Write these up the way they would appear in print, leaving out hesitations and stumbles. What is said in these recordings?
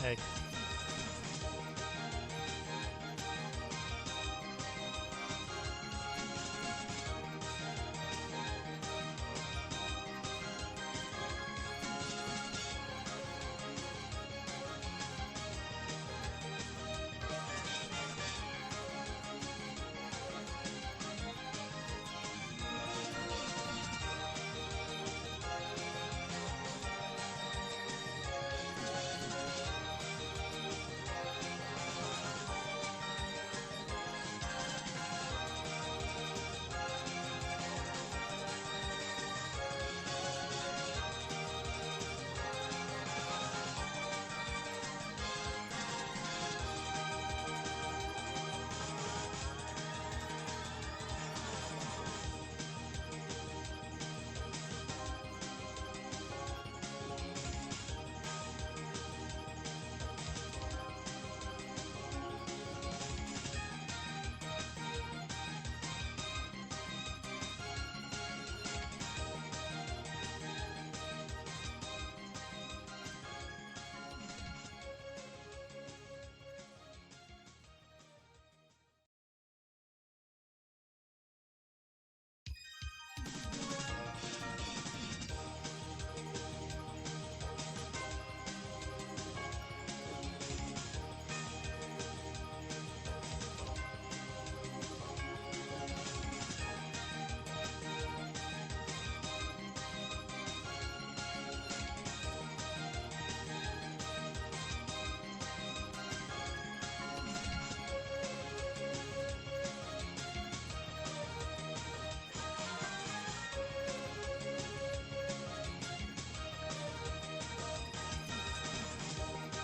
Egg.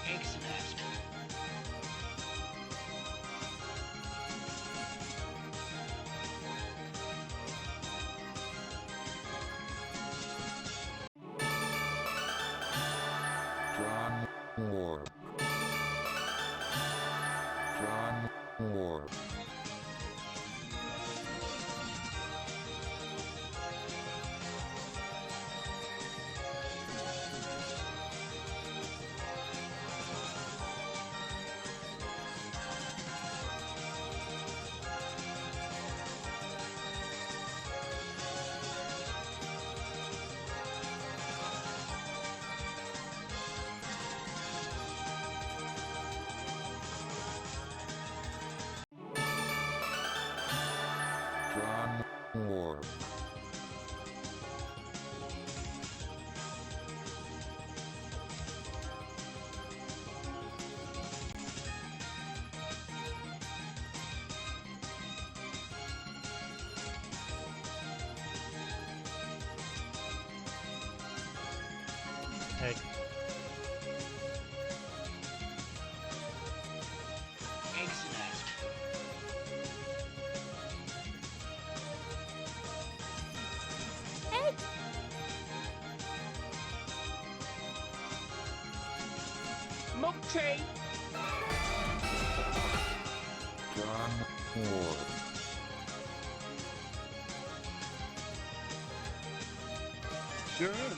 Eggs nest. John Moore. John Moore. John Moore. Egg. Eggs nest. Egg. Milk tree. John Moore. Germ.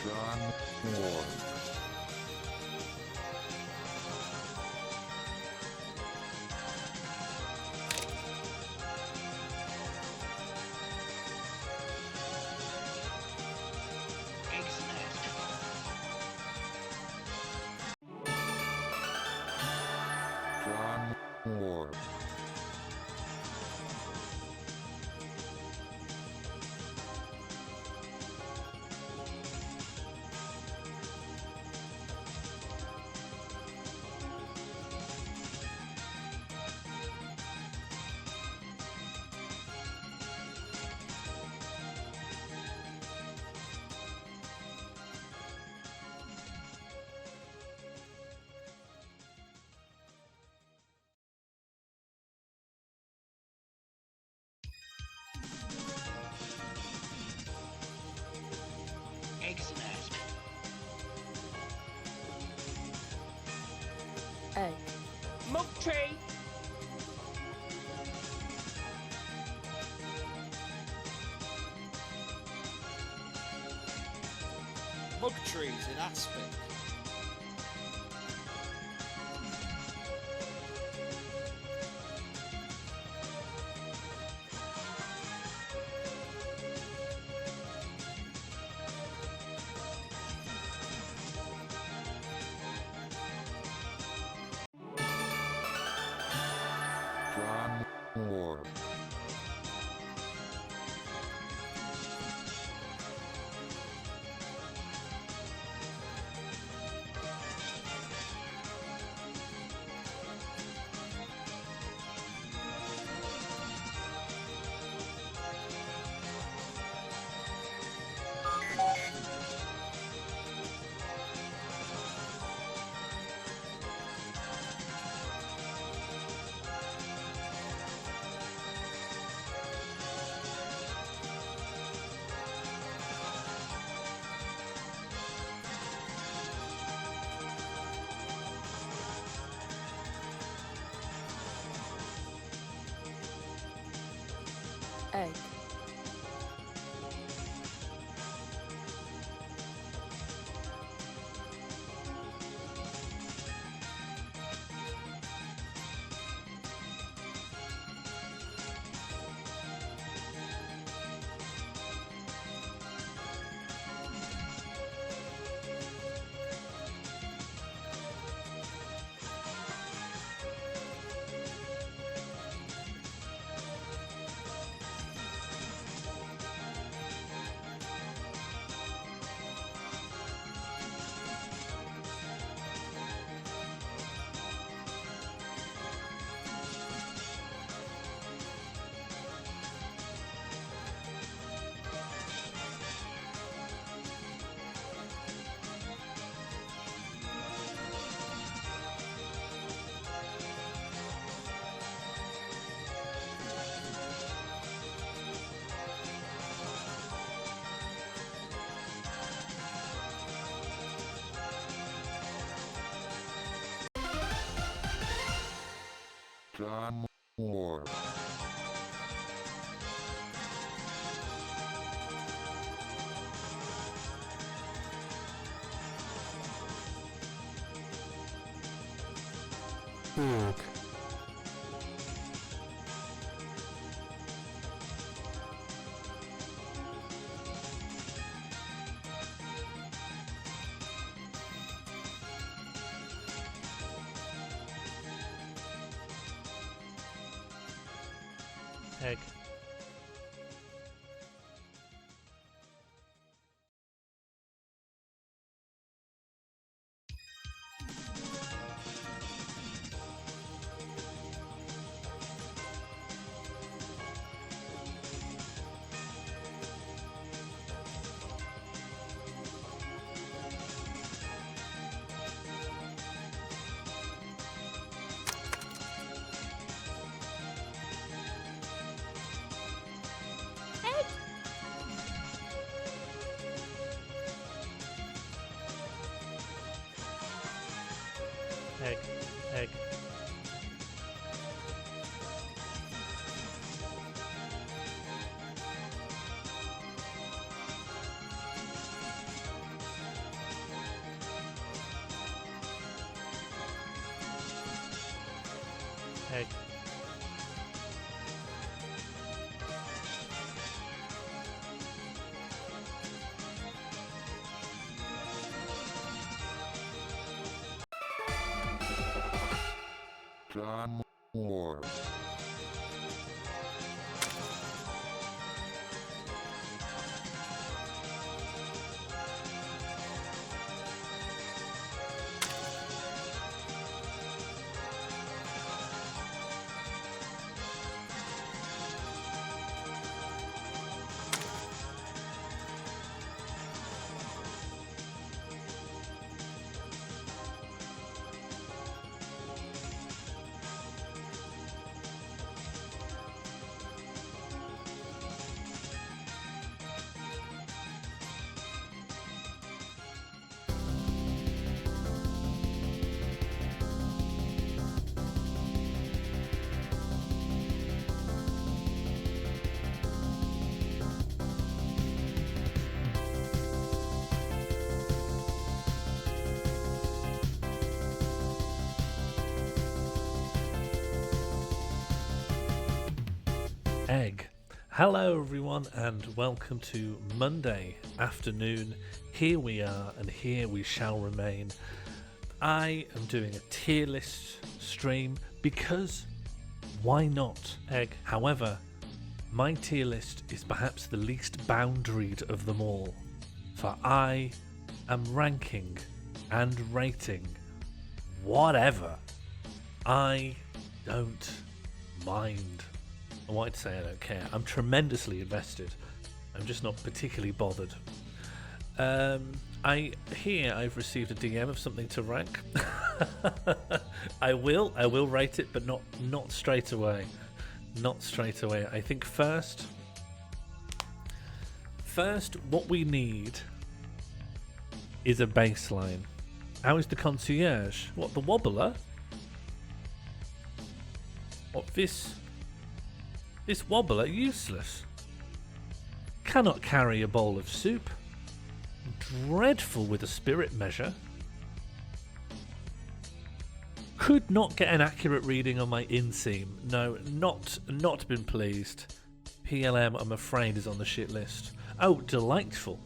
John Moore. Eggs nest. John Moore. Eggs nest. Egg. Milk tree. Mug trees in Aspic. John Moore. Egg. John Moore. Book. Egg. Egg. Egg. Egg. John Moore. egg. Hello everyone and welcome to Monday afternoon. Here we are and here we shall remain. I am doing a tier list stream because why not? Egg. However, my tier list is perhaps the least boundaried of them all, for I am ranking and rating whatever. I don't mind. I wanted to say I don't care. I'm tremendously invested. I'm just not particularly bothered. I've received a DM of something to rank. I will rate it, but not straight away. Not straight away. I think first what we need is a baseline. How is the concierge? What, the wobbler? What, this wobbler? Useless. Cannot carry a bowl of soup. Dreadful with a spirit measure. Could not get an accurate reading on my inseam. No, not been pleased. PLM, I'm afraid, is on the shit list. Oh, delightful.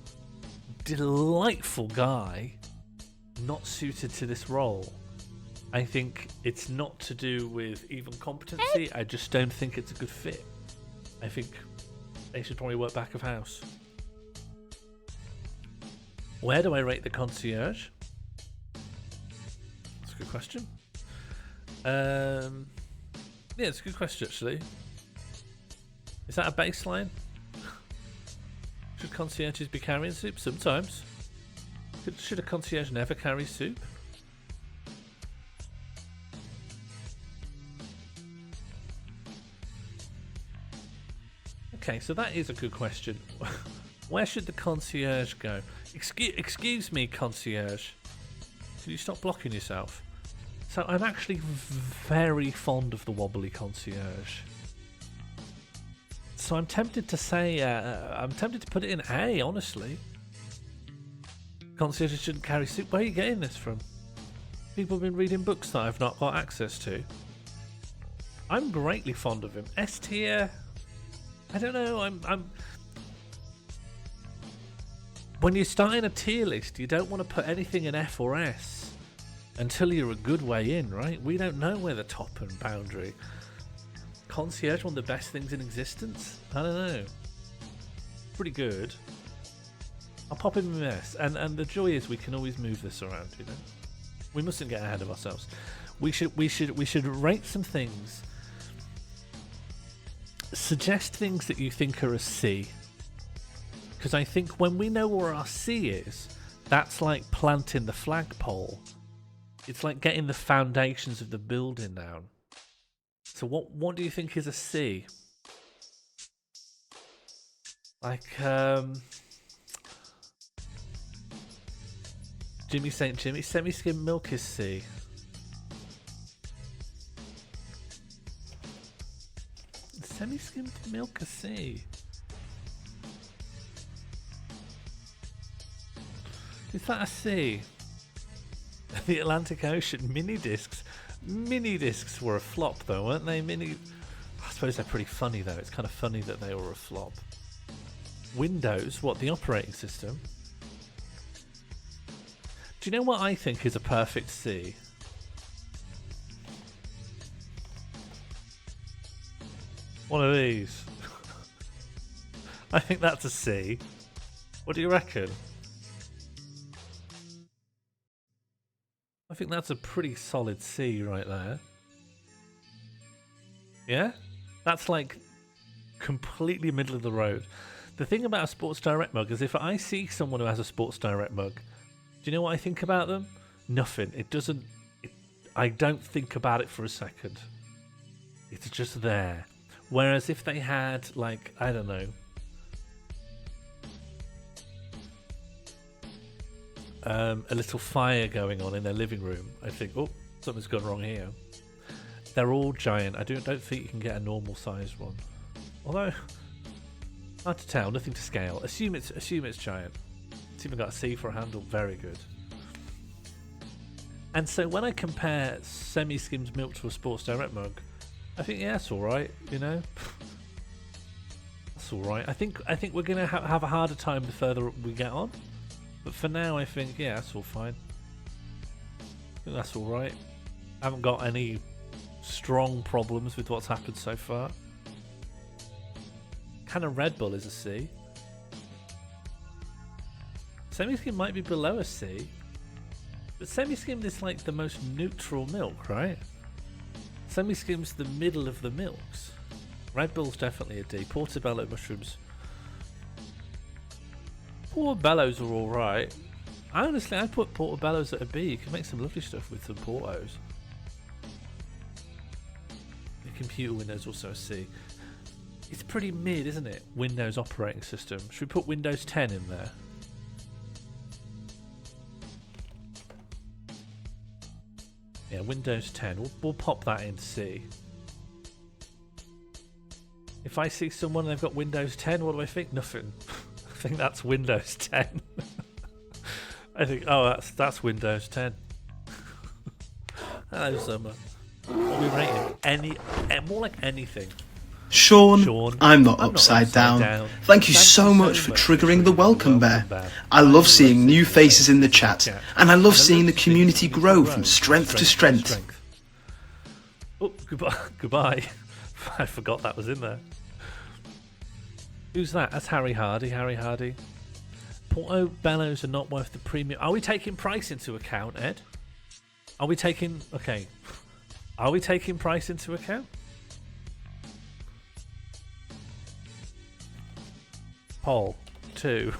Delightful guy. Not suited to this role. I think it's not to do with even competency. I just don't think it's a good fit. I think they should probably work back of house. Where do I rate the concierge? That's a good question. Yeah, it's a good question actually. Is that a baseline? Should concierges be carrying soup? Sometimes. Should a concierge never carry soup? Okay, so that is a good question. Where should the concierge go? Excuse me, concierge. Can you stop blocking yourself? So I'm actually very fond of the wobbly concierge. So I'm tempted to say, I'm tempted to put it in A, honestly. Concierges shouldn't carry soup. Where are you getting this from? People have been reading books that I've not got access to. I'm greatly fond of him. S tier. I don't know. I'm. When you're starting a tier list, you don't want to put anything in F or S until you're a good way in, right? We don't know where the top and boundary. Concierge, one of the best things in existence? I don't know. Pretty good. I'll pop him in S. And the joy is we can always move this around, you know? We mustn't get ahead of ourselves. We should rate some things. Suggest things that you think are a C. Because I think when we know where our C is, that's like planting the flagpole. It's like getting the foundations of the building down. So what do you think is a C? Like, Jimmy St. Jimmy, semi-skimmed milk is C. Semi-skimmed milk is C. Is that a C? The Atlantic Ocean mini discs. Mini discs were a flop though, weren't they? I suppose they're pretty funny though. It's kind of funny that they were a flop. Windows, what, the operating system? Do you know what I think is a perfect C? One of these. I think that's a C. What do you reckon? I think that's a pretty solid C right there. Yeah? That's like completely middle of the road. The thing about a Sports Direct mug is if I see someone who has a Sports Direct mug, do you know what I think about them? Nothing. I don't think about it for a second. It's just there. Whereas if they had, like, I don't know, a little fire going on in their living room, I think, oh, something's gone wrong here. They're all giant. I don't think you can get a normal sized one. Although, hard to tell, nothing to scale. Assume it's giant. It's even got a C for a handle. Very good. And so when I compare semi-skimmed milk to a Sports Direct mug, I think, yeah, it's alright, you know. that's all right. I think we're gonna have a harder time the further we get on, but for now, I think yeah, that's all fine. I think that's all right. I haven't got any strong problems with what's happened so far. Can of Red Bull is a C. Semi-skim might be below a C, but semi-skimmed is like the most neutral milk, right? Semi-skim's the middle of the milks. Red Bull's definitely a D. Portobello mushrooms. Portobellos are alright. Honestly, I put portobellos at a B. You can make some lovely stuff with some portos. The computer Windows also a C. It's pretty mid, isn't it? Windows operating system. Should we put Windows 10 in there? Yeah, Windows 10. We'll pop that in C. If I see someone and they've got Windows 10, what do I think? Nothing. I think that's Windows 10. I think, oh, that's Windows 10. Hello, Summer. What are we rating? More like anything. Sean, I'm not upside down. Thank you so much for triggering the welcome bear. I love seeing new faces in the chat, and I love seeing the community grow from strength to strength. Oh, goodbye. I forgot that was in there. Who's that? That's Harry Hardy. Harry Hardy. Portobellos are not worth the premium. Are we taking price into account, Ed? Are we taking... Okay. Are we taking price into account? Poll 2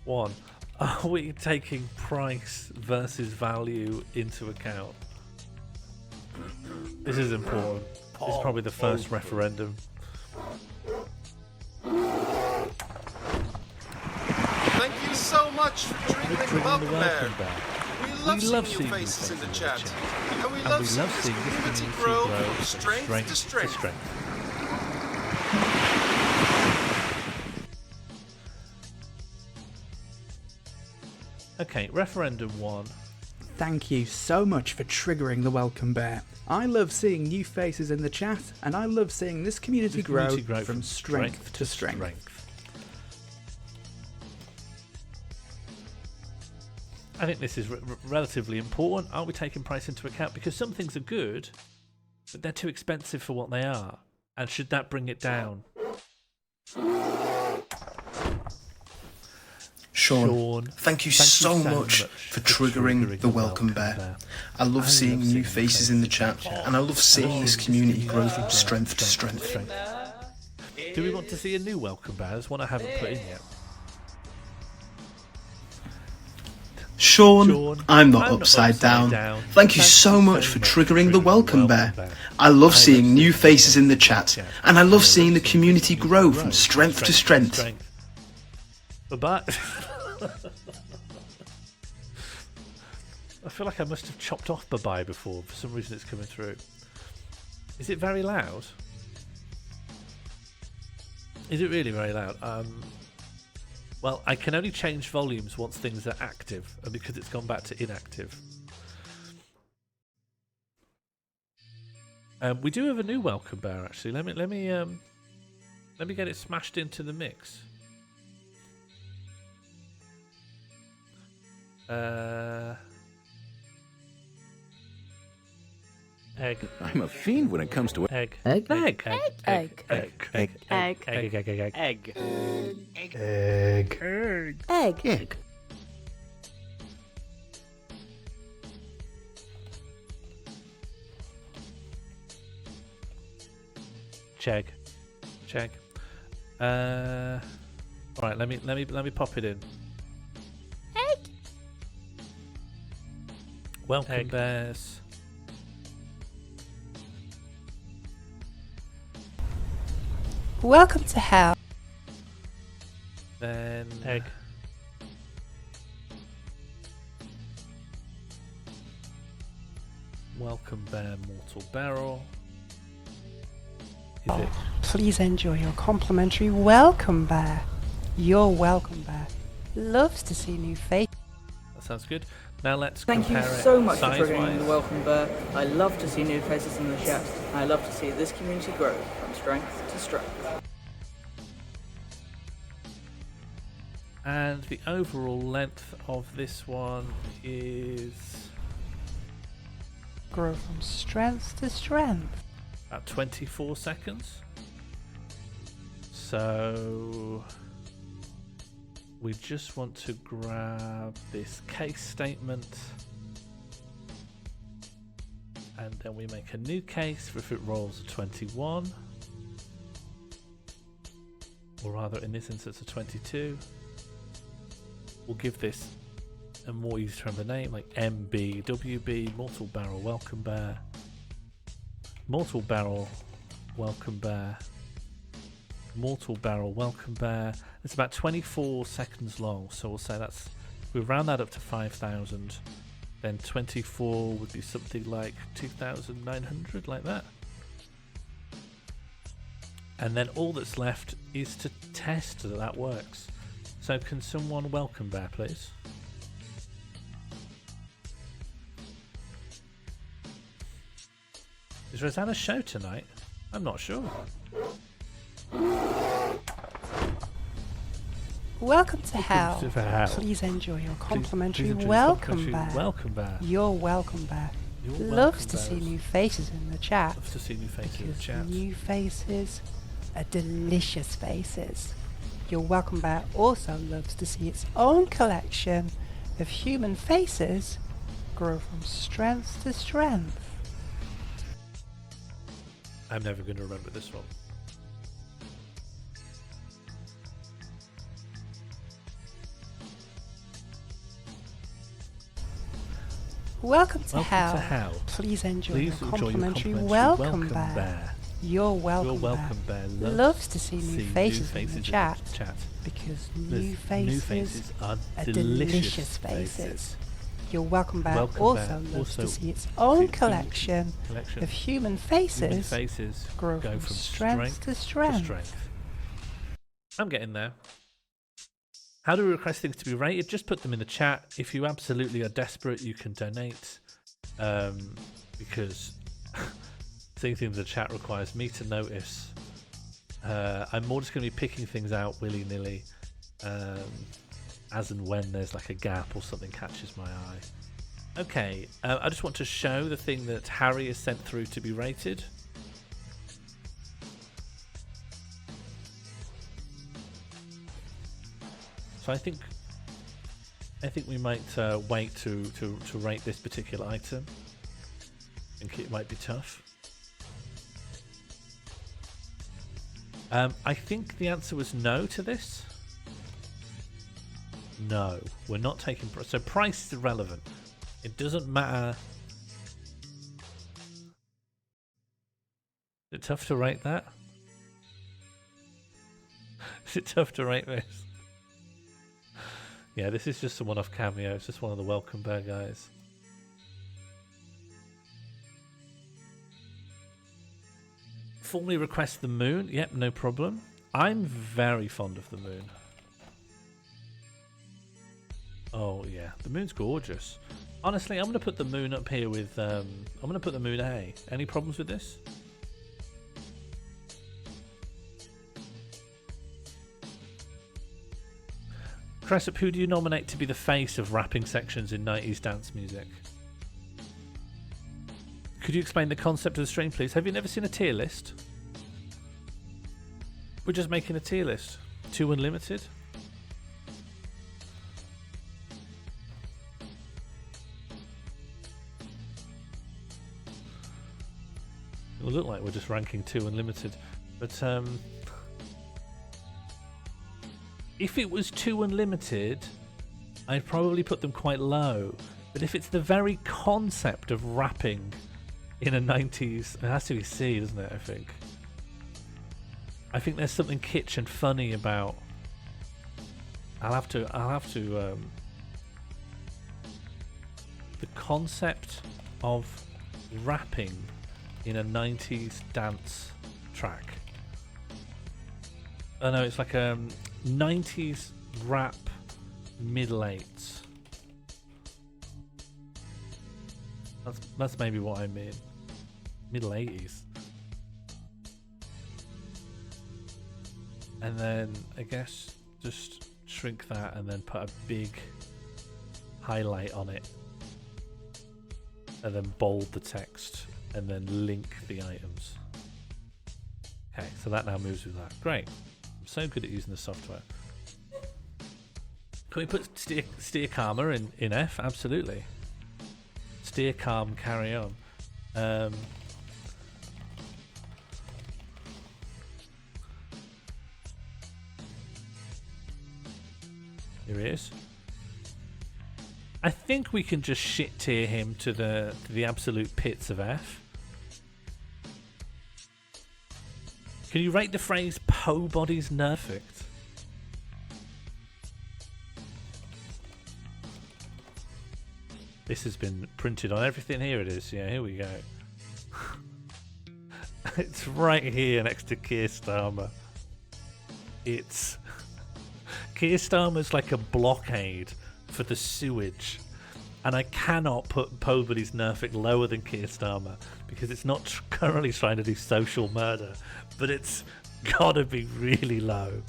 1. Are we taking price versus value into account? This is important. This is probably the first referendum. Thank you so much for triggering the welcome bear. We love seeing new faces in the chat, and we love seeing this community grow from strength to strength. Okay, referendum 1. Thank you so much for triggering the welcome bear. I love seeing new faces in the chat, and I love seeing this community grow from strength to strength. I think this is relatively important. Are we taking price into account? Because some things are good, but they're too expensive for what they are. And should that bring it down? Sean, thank you so much for triggering the welcome bear. I love seeing new faces in the chat, and I love seeing this community grow from strength to strength. Do we want to see a new welcome bear? There's one I haven't put in yet. Sean, I'm not upside down. Thank you so much for triggering the welcome bear. I love seeing new faces in the chat, and I love seeing the community grow from strength to strength. Bye-bye. I feel like I must have chopped off bye-bye before. For some reason it's coming through. Is it very loud? Is it really very loud? Well, I can only change volumes once things are active, and because it's gone back to inactive. We do have a new welcome bear actually. Let me get it smashed into the mix. Egg. I'm a fiend when it comes to egg. Egg. Egg. Egg. Egg. Egg. Egg. Egg. Egg. Egg. Egg. Egg. Egg. egg. Check. All right. Let me pop it in. Egg. Welcome bears. Welcome to hell. Then egg. Welcome bear mortal barrel. Is it? Please enjoy your complimentary welcome bear. Your welcome bear loves to see new faces. That sounds good. Now let's Thank you compare so it much for triggering size-wise. the welcome bear. I love to see new faces in the chat. I love to see this community grow from strength to strength. And the overall length of this one is grow from strength to strength. about 24 seconds. So we just want to grab this case statement, and then we make a new case for if it rolls a 21, or rather in this instance a 22. We'll give this a more easy to remember name, like MBWB, Mortal Barrel Welcome Bear. Mortal Barrel Welcome Bear. Mortal Barrel Welcome Bear. It's about 24 seconds long, so we'll say that's, we round that up to 5,000, then 24 would be something like 2,900, like that. And then all that's left is to test that that works. So can someone welcome Bear, please? Is Rosanna's show tonight? I'm not sure. Welcome to hell. Please enjoy your complimentary welcome bear. Welcome Bear. Your welcome bear. Loves to see new faces in the chat. Loves to see new faces in the Because chat. new faces are delicious faces. Your welcome bear also loves to see its own collection of human faces grow from strength to strength. I'm never going to remember this one. Welcome to Welcome hell. to hell. Please enjoy Please your enjoy your complimentary complimentary welcome bear. Your welcome bear loves to see new faces in the chat. Because new new faces are are delicious faces. Your welcome bear Welcome also bear loves also to see its own see collection of human faces grow go from strength to strength. I'm getting there. How do we request things to be rated? Just put them in the chat. If you absolutely are desperate, you can donate. Because seeing things in the chat requires me to notice. I'm more just going to be picking things out willy-nilly. As and when there's like a gap or something catches my eye. Okay, I just want to show the thing that Harry has sent through to be rated. So I think we might wait to rate this particular item. I think it might be tough. I think the answer was no to this. No, we're not taking price. So price is irrelevant. It doesn't matter. Is it tough to rate that? Is it tough to rate this? Yeah, this is just a one-off cameo. It's just one of the welcome bear guys. Formally request the moon. Yep, no problem. I'm very fond of the moon. Oh yeah, the moon's gorgeous. Honestly, I'm going to put the moon up here with, I'm going to put the moon A. Any problems with this? Cressup, who do you nominate to be the face of rapping sections in 90s dance music? Could you explain the concept of the stream, please? Have you never seen a tier list? We're just making a tier list. 2 unlimited. It will look like we're just ranking 2 unlimited, but if it was 2 unlimited, I'd probably put them quite low. But if it's the very concept of rapping in a 90s, it has to be C, doesn't it? I think there's something kitsch and funny about. I'll have to. The concept of rapping in a 90s dance track. Oh no, it's like a 90s rap middle 8s. That's maybe what I mean. Middle 80s. And then I guess just shrink that, and then put a big highlight on it, and then bold the text, and then link the items. Okay, so that now moves with that. Great. I'm so good at using the software. Can we put steer calmer in F? Absolutely. Steer calm, carry on. Here he is. I think we can just shit tier him to the absolute pits of F. Can you rate the phrase "po body's nerfect"? This has been printed on everything. Here it is. Yeah, here we go. It's right here next to Keir Starmer. It's Keir Starmer's like a blockade for the sewage, and I cannot put po body's nerfect lower than Keir Starmer because it's not currently trying to do social murder, but it's gotta be really low.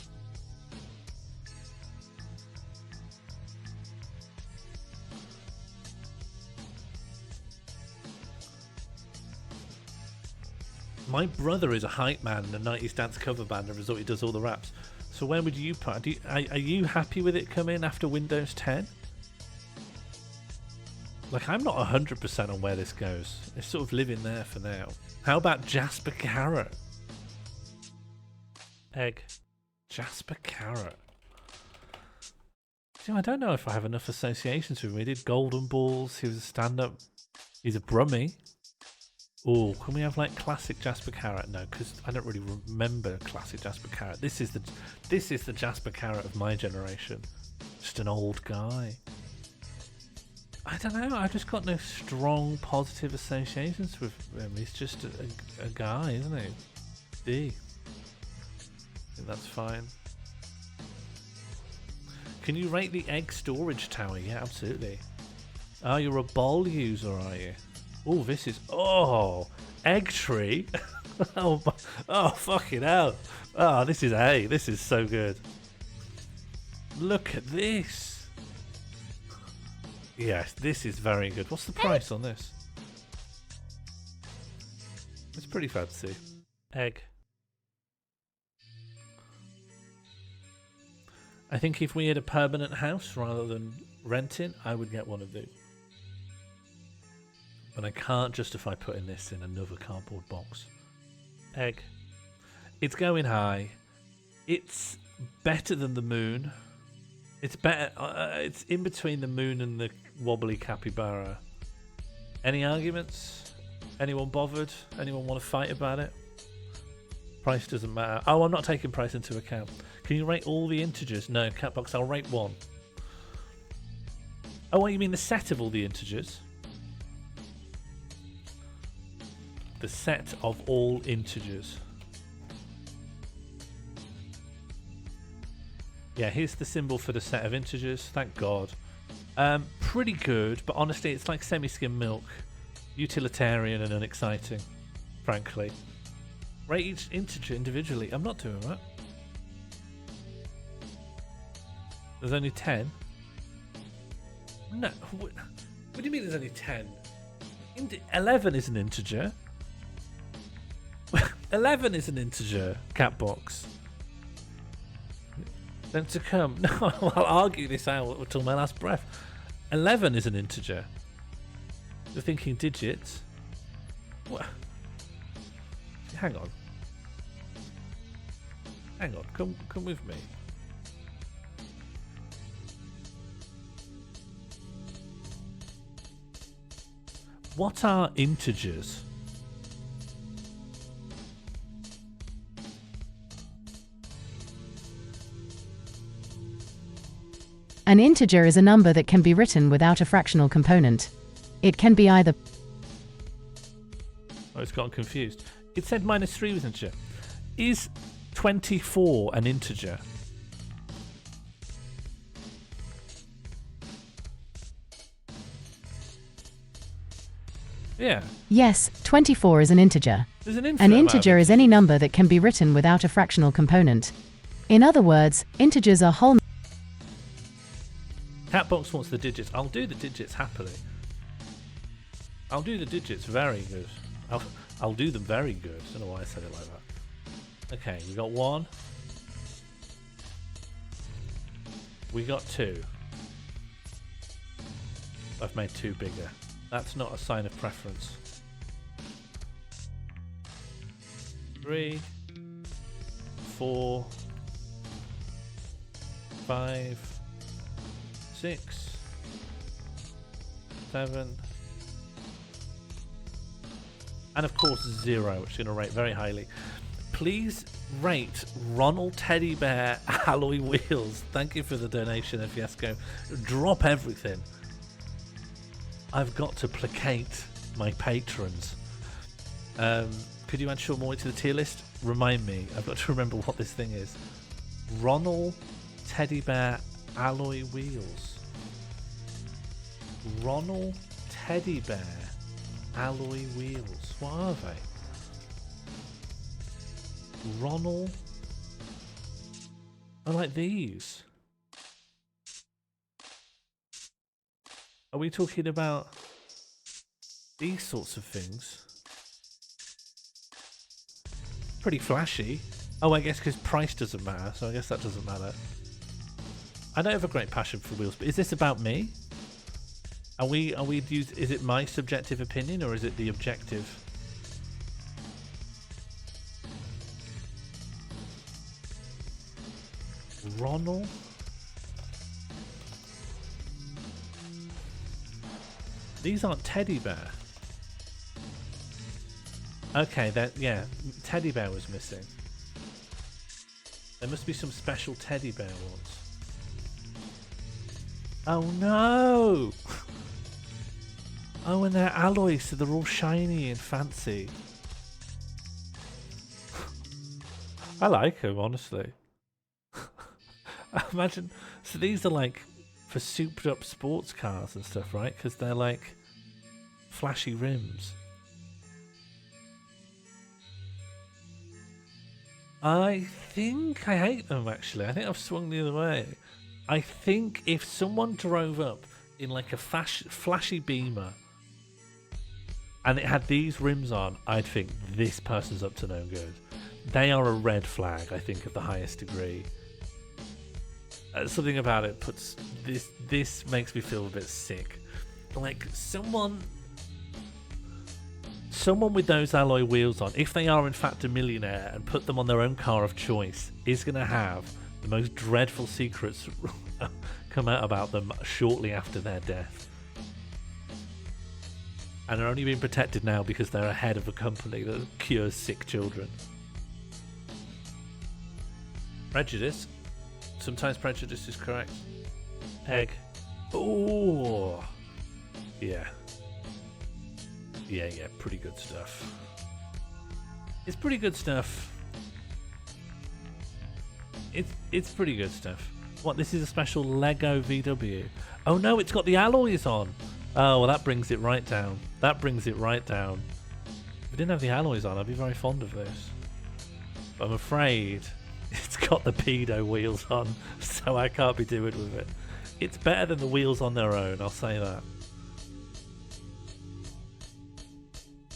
My brother is a hype man in the 90s dance cover band, and as a result he does all the raps. So when would you put? Are you happy with it coming after Windows 10? Like, I'm not 100% on where this goes. It's sort of living there for now. How about Jasper Carrot? Egg. Jasper Carrot. See, I don't know if I have enough associations with him. He did Golden Balls. He was a stand-up. He's a brummie. Oh, can we have like classic Jasper Carrot? No, because I don't really remember classic Jasper Carrot. This is the Jasper Carrot of my generation. Just an old guy. I don't know. I've just got no strong positive associations with him. He's just a guy, isn't he? D. I think that's fine. Can you rate the egg storage tower? Yeah, absolutely. Oh, you're a bowl user, are you? Oh, this is... Oh! Egg tree? Oh, fucking hell. Oh, this is A. This is so good. Look at this. Yes, this is very good. What's the price on this? It's pretty fancy. Egg. I think if we had a permanent house rather than renting, I would get one of these. But I can't justify putting this in another cardboard box. Egg. It's going high. It's better than the moon. It's better. It's in between the moon and the wobbly capybara. Any arguments? Anyone bothered? Anyone want to fight about it? Price doesn't matter. Oh, I'm not taking price into account. Can you rate all the integers? No, Catbox, I'll rate one. Oh, what, you mean the set of all the integers? The set of all integers. Yeah, here's the symbol for the set of integers. Thank God. Pretty good, but honestly, it's like semi-skim milk. Utilitarian and unexciting, frankly. Rate each integer individually. I'm not doing that. There's only 10. No. What do you mean there's only 10? 11 is an integer. 11 is an integer, Catbox. Then to come. No, I'll argue this out until my last breath. 11 is an integer. You're thinking digits. What? Hang on. Hang on. Come with me. What are integers? An integer is a number that can be written without a fractional component. It can be either... Oh, it's gotten confused. It said -3 was an integer. Is 24 an integer? Yeah. Yes, 24 is an integer. There's an integer is any number that can be written without a fractional component. In other words, integers are whole... Catbox wants the digits. I'll do the digits happily. I'll do the digits very good. I'll do them very good. I don't know why I said it like that. Okay, we got 1. We got 2. I've made 2 bigger. That's not a sign of preference. 3, 4, 5, 6, 7, and of course 0, which is going to rate very highly. Please rate Ronald Teddy Bear Alloy Wheels. Thank you for the donation, Fiasco. Drop everything. I've got to placate my patrons. Could you add Sean Moy to the tier list? Remind me. I've got to remember what this thing is. Ronald Teddy Bear Alloy Wheels. Ronald Teddy Bear Alloy Wheels. What are they? Ronald. I like these. Are we talking about these sorts of things? Pretty flashy. Oh, I guess because price doesn't matter, so I guess that doesn't matter. I don't have a great passion for wheels, but is this about me? Is it my subjective opinion or is it the objective? Ronald? These aren't teddy bear. Okay, yeah, teddy bear was missing. There must be some special teddy bear ones. Oh no! Oh, and they're alloys, so they're all shiny and fancy. I like them, honestly. Imagine, so these are like for souped up sports cars and stuff, right? Because they're like flashy rims. I think I hate them, actually. I think I've swung the other way. I think if someone drove up in like a flashy Beamer and it had these rims on, I'd think this person's up to no good. They are a red flag, I think, of the highest degree. Something about it puts this makes me feel a bit sick. Like someone with those alloy wheels on, if they are in fact a millionaire and put them on their own car of choice, is going to have the most dreadful secrets come out about them shortly after their death. And are only being protected now because they're ahead of a company that cures sick children. Prejudice. Sometimes prejudice is correct. Egg. Oh. Yeah. Yeah, pretty good stuff. It's pretty good stuff. It's pretty good stuff. What, this is a special Lego VW? Oh no, it's got the alloys on. Oh, well that brings it right down. That brings it right down. If it didn't have the alloys on, I'd be very fond of this. But I'm afraid it's got the pedo wheels on, so I can't be doing with it. It's better than the wheels on their own, I'll say that.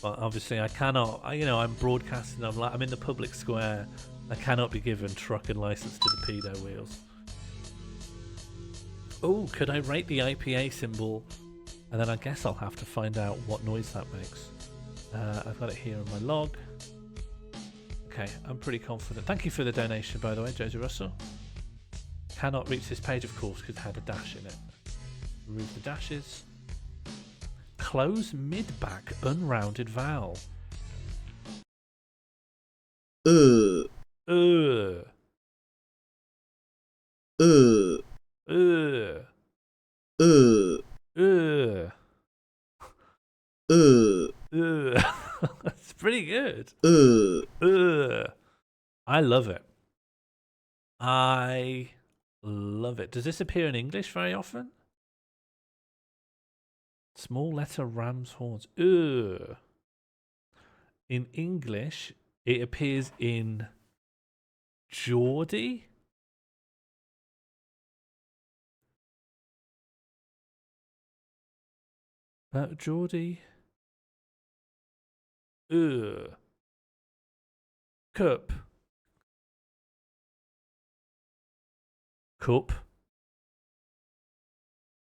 But obviously I cannot, I'm broadcasting, I'm in the public square. I cannot be given truck and license to the pedo wheels. Oh, could I rate the IPA symbol? And then I guess I'll have to find out what noise that makes. I've got it here in my log. Okay, I'm pretty confident. Thank you for the donation, by the way, Josie Russell. Cannot reach this page, of course, because it had a dash in it. Remove the dashes. Close mid-back unrounded vowel. Uh. It's pretty good. I love it. I love it. Does this appear in English very often? Small letter ram's horns. In English, it appears in Geordie. Geordie. Cup. Cup.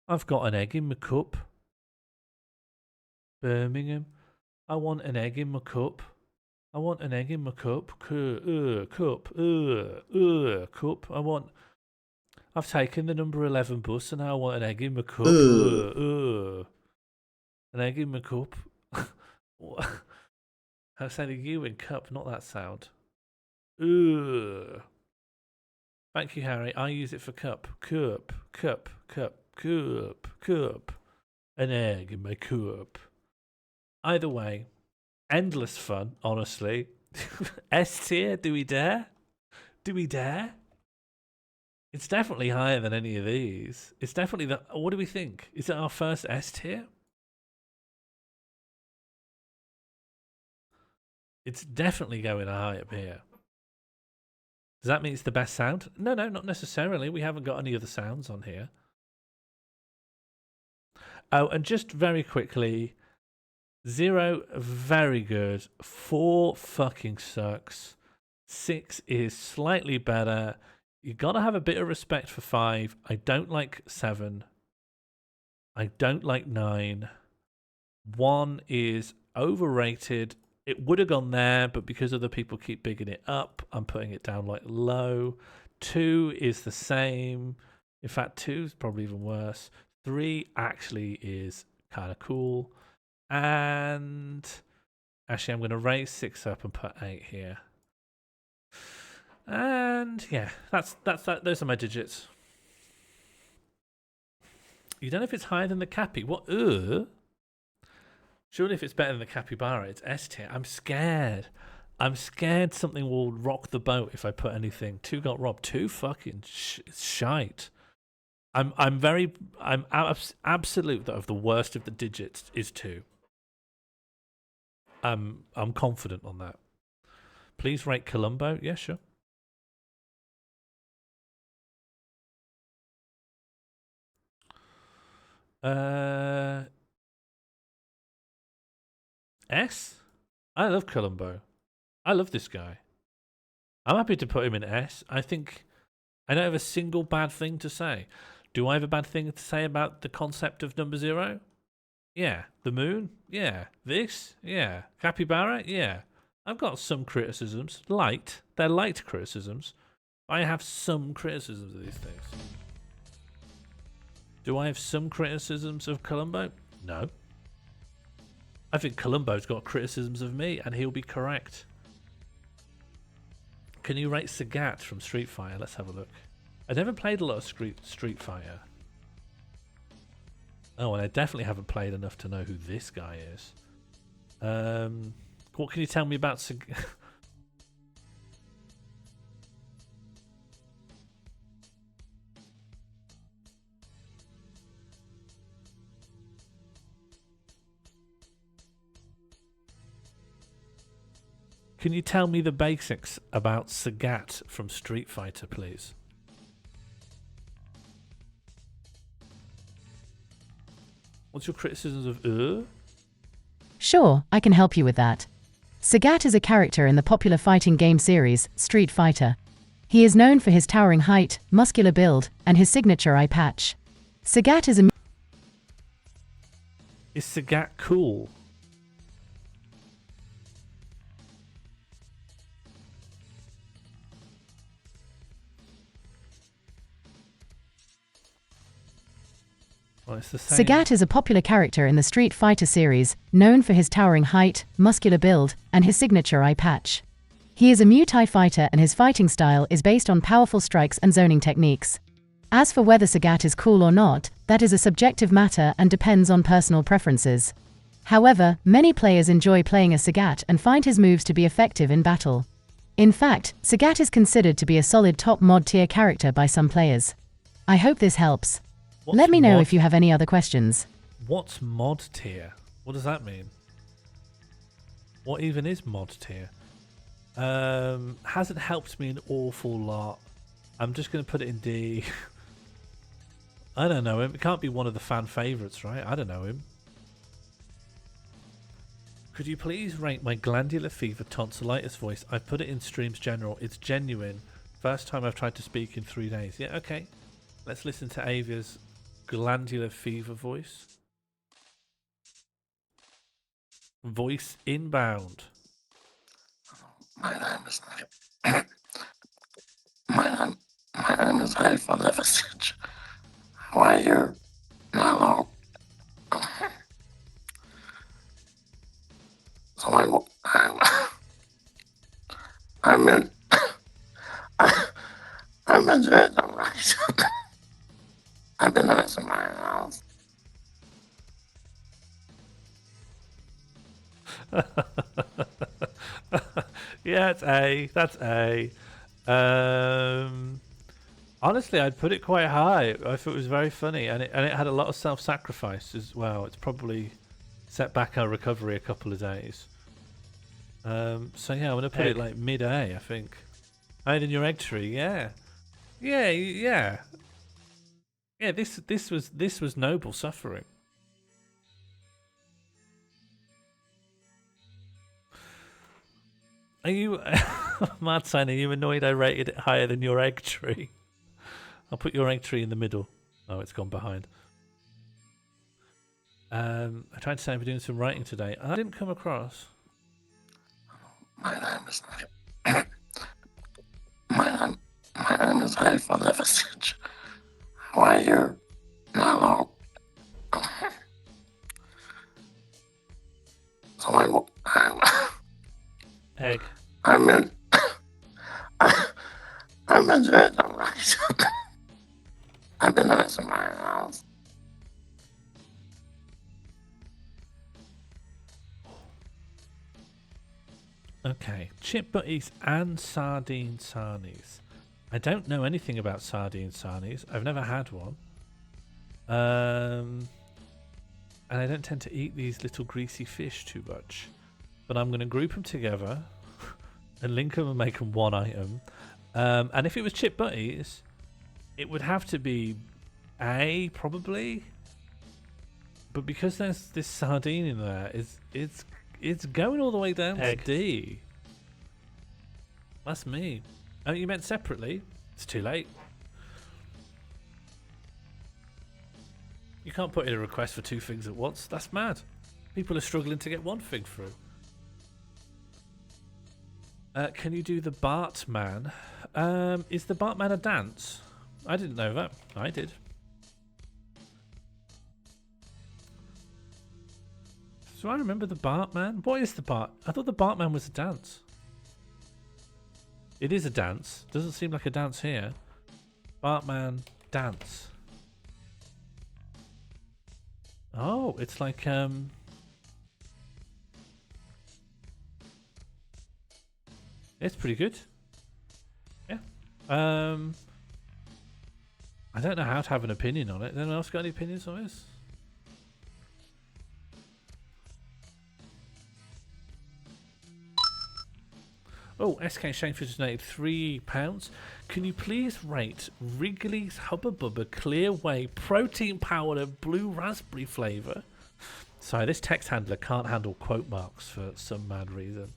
I've got an egg in my cup. Birmingham. I want an egg in my cup. I want an egg in my cup. Cup. Cup. I've taken the number 11 bus and now I want an egg in my cup. An egg in my cup. I said a U in cup, not that sound. Thank you, Harry. I use it for cup. Cup. An egg in my cup. Either way, endless fun, honestly. S tier, do we dare? Do we dare? It's definitely higher than any of these. It's definitely the... What do we think? Is it our first S tier? It's definitely going high up here. Does that mean it's the best sound? No, not necessarily. We haven't got any other sounds on here. Oh, and just very quickly, 0, very good. 4 fucking sucks. 6 is slightly better. You gotta have a bit of respect for 5. I don't like 7. I don't like 9. 1 is overrated. It would have gone there, but because other people keep bigging it up, I'm putting it down like low. 2 is the same. In fact, 2 is probably even worse. 3 actually is kind of cool. And actually, I'm going to raise 6 up and put 8 here. And yeah, that's that. Those are my digits. You don't know if it's higher than the Cappy. What? Surely if it's better than the Capybara, it's S tier. I'm scared. I'm scared something will rock the boat if I put anything. 2 got robbed. 2 fucking shite. I'm absolute that of the worst of the digits is 2. I'm confident on that. Please rate Columbo. Yeah, sure. S? I love Columbo. I love this guy. I'm happy to put him in S. I think I don't have a single bad thing to say. Do I have a bad thing to say about the concept of number 0? Yeah. The moon? Yeah. This? Yeah. Capybara? Yeah. I've got some criticisms. Light. They're light criticisms. I have some criticisms of these things. Do I have some criticisms of Columbo? No. I think Columbo's got criticisms of me, and he'll be correct. Can you rate Sagat from Street Fighter? Let's have a look. I never played a lot of Street Fighter. Oh, and I definitely haven't played enough to know who this guy is. What can you tell me about Sagat? Can you tell me the basics about Sagat from Street Fighter, please? What's your criticisms of Sure, I can help you with that. Sagat is a character in the popular fighting game series, Street Fighter. He is known for his towering height, muscular build, and his signature eye patch. Sagat is a... Is Sagat cool? Well, it's the same. Sagat is a popular character in the Street Fighter series, known for his towering height, muscular build, and his signature eye patch. He is a Muay Thai fighter and his fighting style is based on powerful strikes and zoning techniques. As for whether Sagat is cool or not, that is a subjective matter and depends on personal preferences. However, many players enjoy playing as Sagat and find his moves to be effective in battle. In fact, Sagat is considered to be a solid top mod tier character by some players. I hope this helps. Let me know if you have any other questions. What's mod tier? What does that mean? What even is mod tier? Hasn't helped me an awful lot. I'm just going to put it in D. I don't know him. It can't be one of the fan favourites, right? I don't know him. Could you please rate my glandular fever tonsillitis voice? I've put it in streams general. It's genuine. First time I've tried to speak in 3 days. Yeah, okay. Let's listen to Avia's glandular fever voice. Voice inbound. My name is my name is Rafa Levicic. How are you? Hello. So I'm in the right. I've been in my house. Yeah, it's A. That's A. Honestly, I'd put it quite high. I thought it was very funny, and it had a lot of self-sacrifice as well. It's probably set back our recovery a couple of days. So yeah, I'm gonna put it like mid A, I think. Higher than your egg tree, yeah. Yeah. This was noble suffering. Are you, Mad Sign, are you annoyed I rated it higher than your egg tree? I'll put your egg tree in the middle. Oh, it's gone behind. I tried to say I'm doing some writing today. I didn't come across. My name is Rafa Levicic. How are you? Hello. So Egg. I'm in the right. I've been in my house. Okay, chip butties and sardine sarnies. I don't know anything about sardine sarnies. I've never had one. And I don't tend to eat these little greasy fish too much. But I'm going to group them together and link them and make them one item. And if it was chip butties, it would have to be A, probably. But because there's this sardine in there, it's going all the way down to D. That's me. Oh, you meant separately? It's too late. You can't put in a request for 2 things at once. That's mad. People are struggling to get 1 thing through. Can you do the Bartman? Is the Bartman a dance? I didn't know that. I did. Do I remember the Bartman? What is the Bart? I thought the Bartman was a dance. It is a dance. Doesn't seem like a dance here. Bartman dance. Oh, it's like it's pretty good. Yeah. I don't know how to have an opinion on it. Anyone else got any opinions on this? Oh, SK Shanefish has donated £3. Can you please rate Wrigley's Hubba Bubba Clear Whey Protein Powder Blue Raspberry flavour? Sorry, this text handler can't handle quote marks for some mad reason.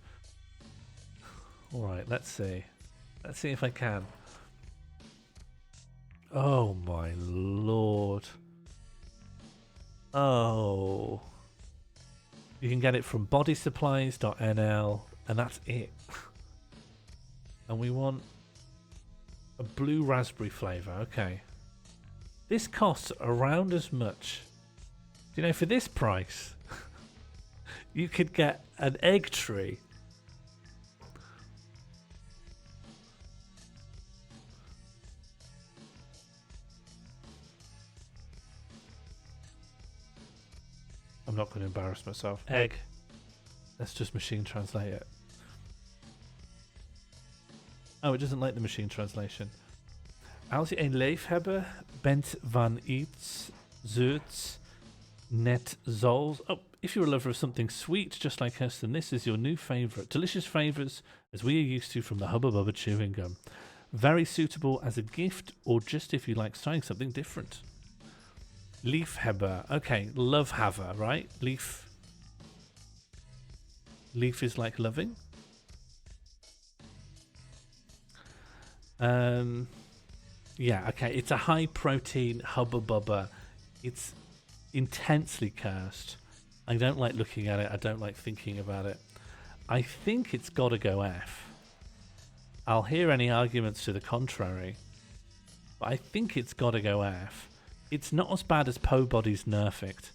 Alright, let's see. Let's see if I can. Oh my lord. Oh. You can get it from bodysupplies.nl and that's it. And we want a blue raspberry flavour. Okay. This costs around as much. Do you know, for this price, you could get an egg tree. I'm not going to embarrass myself. Egg. Let's just machine translate it. Oh, it doesn't like the machine translation. Als je een liefhebber bent van iets zoets, net zoals... Oh, if you're a lover of something sweet, just like us, then this is your new favourite. Delicious flavours, as we are used to from the Hubba Bubba chewing gum. Very suitable as a gift, or just if you like trying something different. Liefhebber. Okay, love haver, right? Lief. Leaf is like loving. Yeah, okay. It's a high protein hubba bubba. It's intensely cursed. I don't like looking at it. I don't like thinking about it. I think it's got to go F. I'll hear any arguments to the contrary, but I think it's got to go F. It's not as bad as Po Body's Nerfect,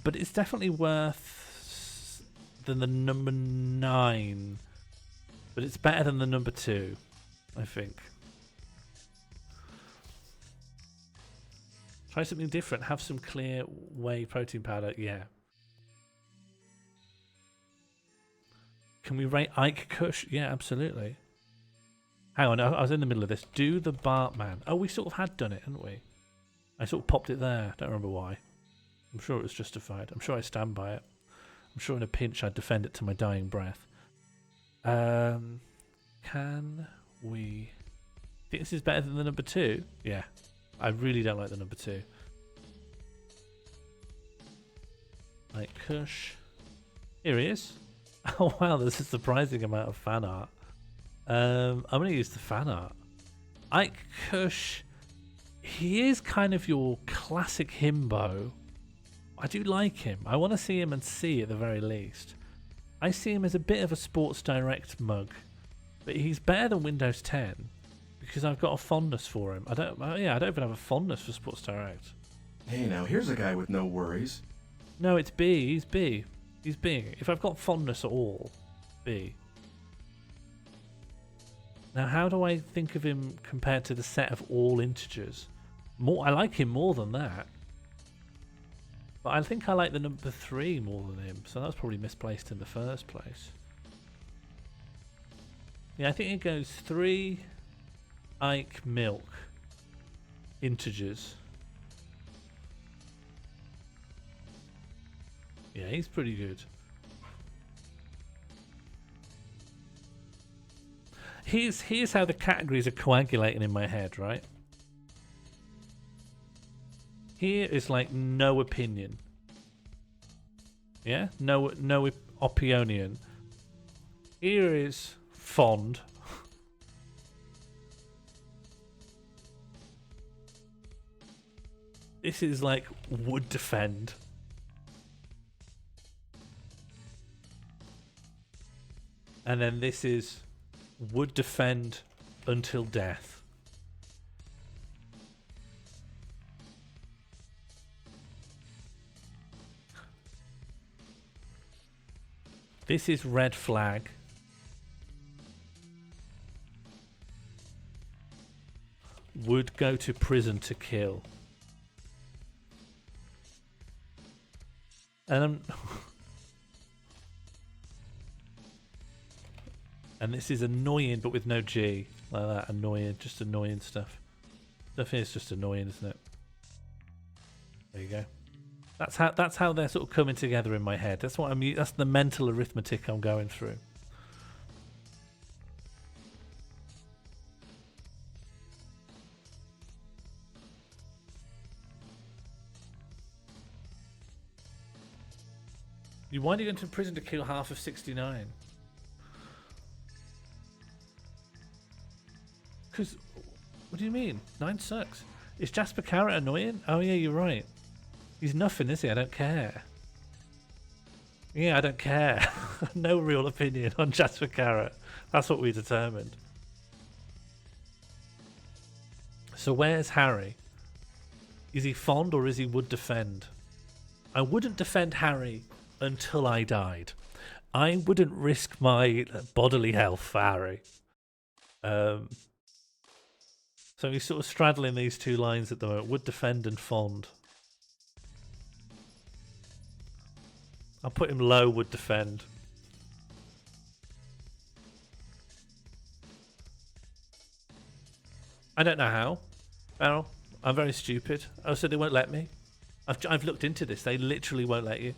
but it's definitely worse than the number 9. But it's better than the number 2, I think. Try something different. Have some clear whey protein powder. Yeah. Can we rate Ike Kush? Yeah, absolutely. Hang on, I was in the middle of this. Do the Bartman. Oh, we sort of had done it, hadn't we? I sort of popped it there. Don't remember why. I'm sure it was justified. I'm sure I stand by it. I'm sure in a pinch I'd defend it to my dying breath. Can we... think this is better than the number 2? Yeah. I really don't like the number 2. Like Kush. Here he is. Oh wow, there's a surprising amount of fan art. I'm going to use the fan art. Ike Kush, he is kind of your classic himbo. I do like him. I want to see him and see at the very least. I see him as a bit of a Sports Direct mug, but he's better than Windows 10 because I've got a fondness for him. I don't even have a fondness for Sports Direct. Hey, now here's a guy with no worries. No, it's B. He's B. He's B. If I've got fondness at all, B. Now, how do I think of him compared to the set of all integers? I like him more than that. But I think I like the number 3 more than him, so that's probably misplaced in the first place. Yeah, I think it goes 3 Ike Milk integers. Yeah, he's pretty good. Here's how the categories are coagulating in my head, right? Here is like no opinion. Yeah? No opinion. Here is fond. This is like would defend. And then this is would defend until death. This is red flag. Would go to prison to kill. And and this is annoying, but with no G. Like that, annoying, just annoying stuff. Stuff here is just annoying, isn't it? There you go. That's how they're sort of coming together in my head. That's that's the mental arithmetic I'm going through. Why do you go into prison to kill half of 69? Because, what do you mean? 9 sucks. Is Jasper Carrot annoying? Oh yeah, you're right. He's nothing, is he? I don't care. Yeah, I don't care. No real opinion on Jasper Carrot. That's what we determined. So where's Harry? Is he fond or is he would defend? I wouldn't defend Harry until I died. I wouldn't risk my bodily health for Harry. So he's sort of straddling these two lines at the moment. Would defend and fond. I'll put him low, would defend. I don't know how. Beryl, I'm very stupid. Oh, so they won't let me? I've looked into this. They literally won't let you.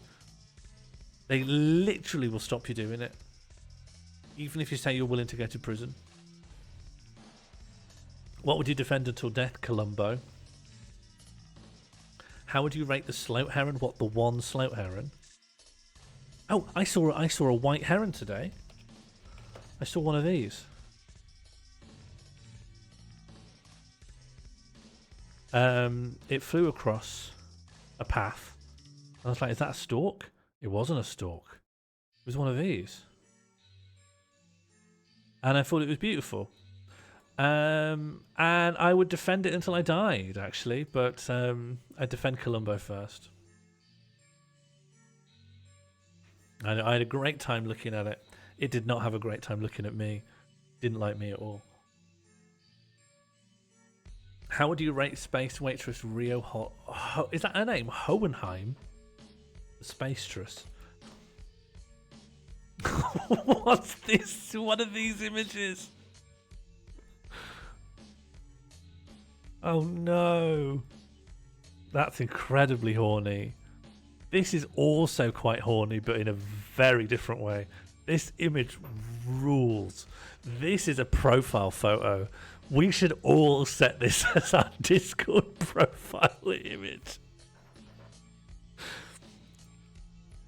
They literally will stop you doing it. Even if you say you're willing to go to prison. What would you defend until death, Columbo? How would you rate the Sloat Heron? What, the one Sloat Heron? Oh, I saw a white heron today. I saw one of these. It flew across a path. I was like, is that a stork? It wasn't a stork. It was one of these. And I thought it was beautiful. And I would defend it until I died, actually. But I'd defend Columbo first. I had a great time looking at it. It did not have a great time looking at me. Didn't like me at all. How would you rate Space Waitress Rio is that her name? Hohenheim? The Spacetress. What's this? What are these images? Oh no. That's incredibly horny. This is also quite horny, but in a very different way. This image rules. This is a profile photo. We should all set this as our Discord profile image.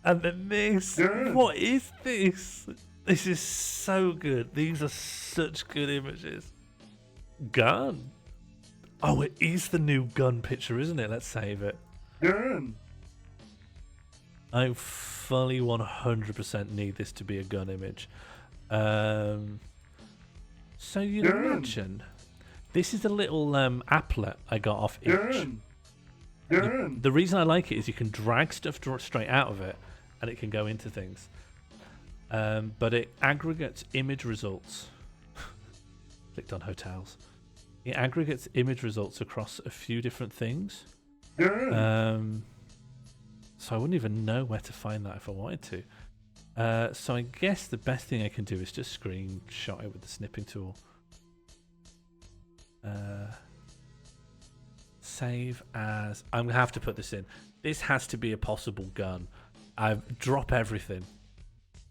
And then this. What is this? This is so good. These are such good images. Gun. Oh, it is the new gun picture, isn't it? Let's save it. Gun. I fully 100% need this to be a gun image. So you imagine, this is a little applet I got off Itch. The reason I like it is you can drag stuff straight out of it, and it can go into things. But it aggregates image results. Clicked on hotels. It aggregates image results across a few different things. So I wouldn't even know where to find that if I wanted to. So I guess the best thing I can do is just screenshot it with the snipping tool. Save as... I'm going to have to put this in. This has to be a possible gun. Drop everything.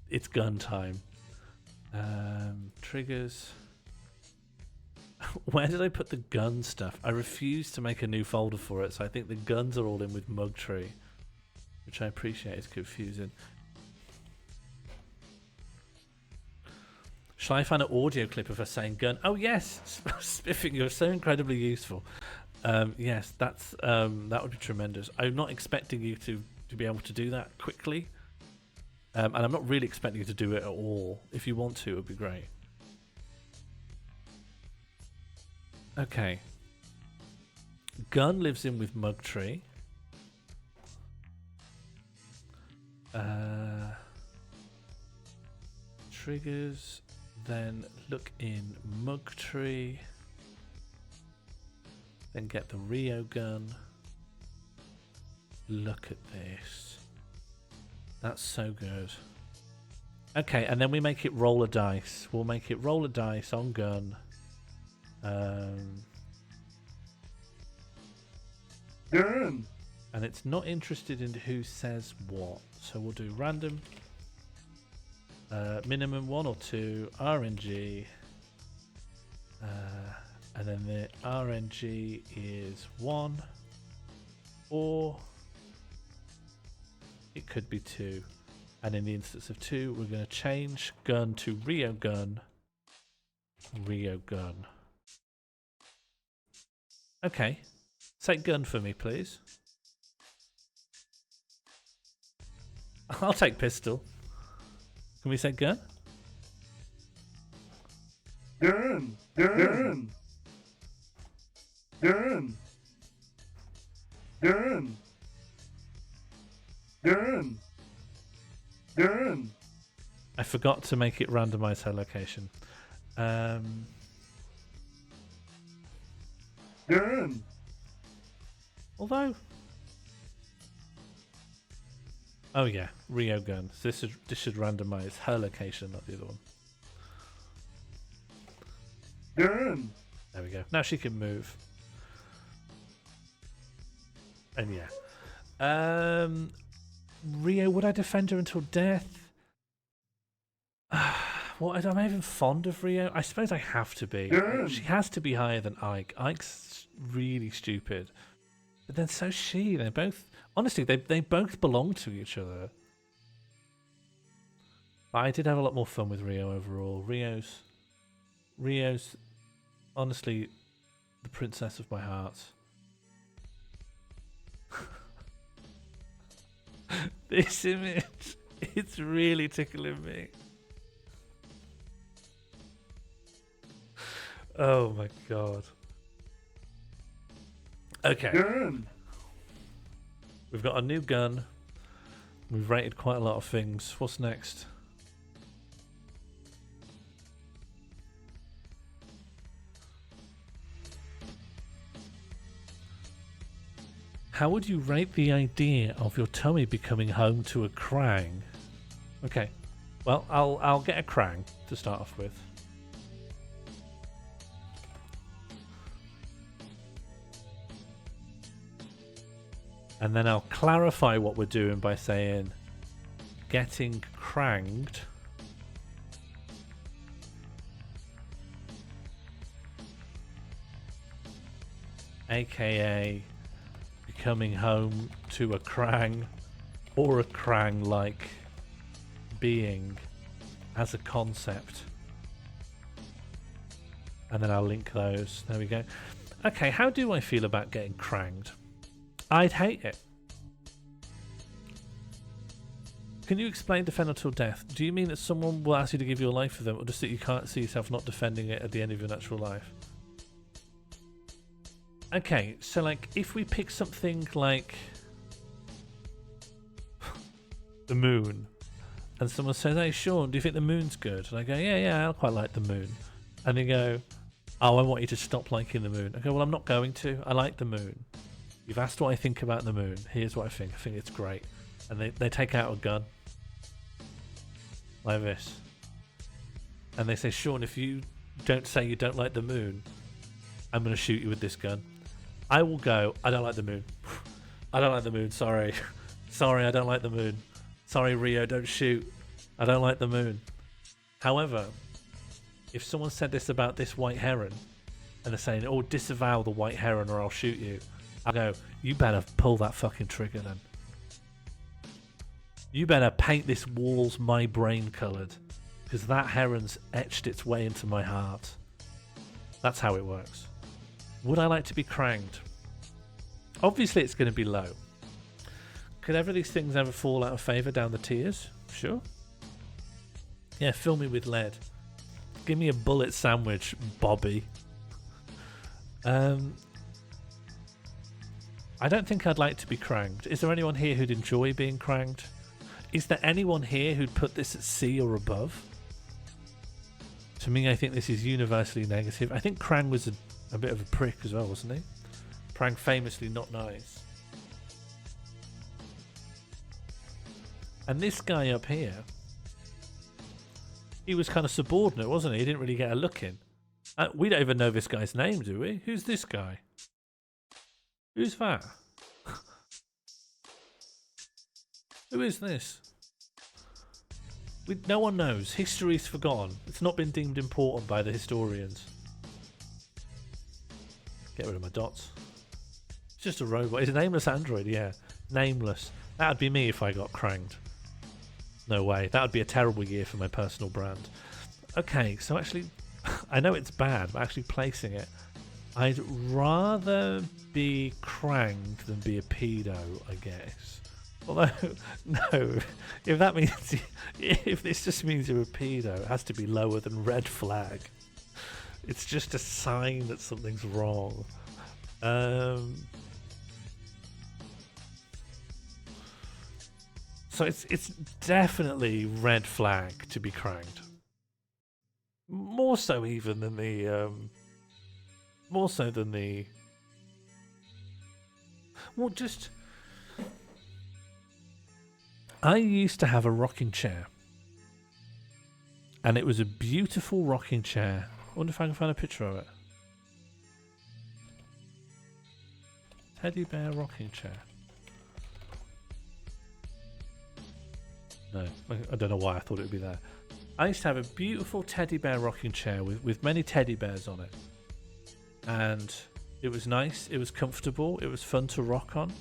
It's gun time. Triggers. Where did I put the gun stuff? I refuse to make a new folder for it, so I think the guns are all in with Mugtree, which I appreciate is confusing. Shall I find an audio clip of her saying gun? Oh yes, Spiffing, you're so incredibly useful. Yes, that would be tremendous. I'm not expecting you to be able to do that quickly, and I'm not really expecting you to do it at all. If you want to, it would be great. Okay. Gun lives in with Mugtree. Triggers. Then look in Mugtree. Then get the Rio gun. Look at this. That's so good. Okay, and then we make it roll a dice. We'll make it roll a dice on gun. Gun. And it's not interested in who says what. So we'll do random. Minimum 1 or 2 RNG, and then the RNG is 1, or it could be 2. And in the instance of 2, we're going to change gun to Rio gun. Rio gun. Okay, say gun for me, please. I'll take pistol. Can we say gun? Gun. Gun. Gun. Gun. Gun. Gun. I forgot to make it randomize her location. Gun. Although... Oh yeah, Rio gun. So this should randomize her location, not the other one. Gun. There we go. Now she can move. And yeah. Rio, would I defend her until death? What? Am I even fond of Rio? I suppose I have to be. Gun. She has to be higher than Ike. Ike's really stupid. But then so's she. They're both... Honestly, they both belong to each other. But I did have a lot more fun with Rio overall. Rio's honestly the princess of my heart. This image, it's really tickling me. Oh my god. Okay. Gun. We've got a new gun. We've rated quite a lot of things. What's next? How would you rate the idea of your tummy becoming home to a Krang? Okay. Well, I'll get a Krang to start off with. And then I'll clarify what we're doing by saying getting kranged aka becoming home to a Krang or a Krang-like being as a concept. And then I'll link those. There we go. Okay, how do I feel about getting kranged? I'd hate it. Can you explain defend until death? Do you mean that someone will ask you to give your life for them, or just that you can't see yourself not defending it at the end of your natural life? Okay, so like if we pick something like the moon, and someone says, "Hey Sean, do you think the moon's good?" And I go, yeah, I quite like the moon. And they go, "Oh, I want you to stop liking the moon." I go, "Well, I'm not going to. I like the moon. You've asked what I think about the moon. Here's what I think. I think it's great." And they take out a gun like this, and they say, "Sean, if you don't say you don't like the moon, I'm going to shoot you with this gun." I will go, "I don't like the moon. I don't like the moon. Sorry. Sorry, I don't like the moon. Sorry, Rio, don't shoot. I don't like the moon." However, if someone said this about this white heron, and they're saying, "Oh, disavow the white heron or I'll shoot you," I go, "You better pull that fucking trigger then. You better paint this walls my brain coloured, because that heron's etched its way into my heart." That's how it works. Would I like to be kranged? Obviously it's going to be low. Could ever these things ever fall out of favour down the tiers? Sure. Yeah, fill me with lead. Give me a bullet sandwich, Bobby. I don't think I'd like to be kranged. Is there anyone here who'd enjoy being kranged? Is there anyone here who'd put this at C or above? To me, I think this is universally negative. I think Krang was a bit of a prick as well, wasn't he? Krang famously not nice. And this guy up here, he was kind of subordinate, wasn't he? He didn't really get a look in. We don't even know this guy's name, do we? Who's this guy? Who's that? Who is this? No one knows. History's forgotten. It's not been deemed important by the historians. Get rid of my dots. It's just a robot. It's a nameless android, yeah. Nameless. That'd be me if I got kranged. No way. That would be a terrible year for my personal brand. Okay, so actually, I know it's bad, but actually placing it, I'd rather be kranged than be a pedo, I guess. Although, no, if that means, if this just means you're a pedo, it has to be lower than red flag. It's just a sign that something's wrong. So it's definitely red flag to be kranged. More so even than the well, just I used to have a rocking chair, and it was a beautiful rocking chair. I wonder if I can find a picture of it. Teddy bear rocking chair. No, I don't know why I thought it would be there. I used to have a beautiful teddy bear rocking chair with many teddy bears on it. And it was nice, it was comfortable, it was fun to rock on.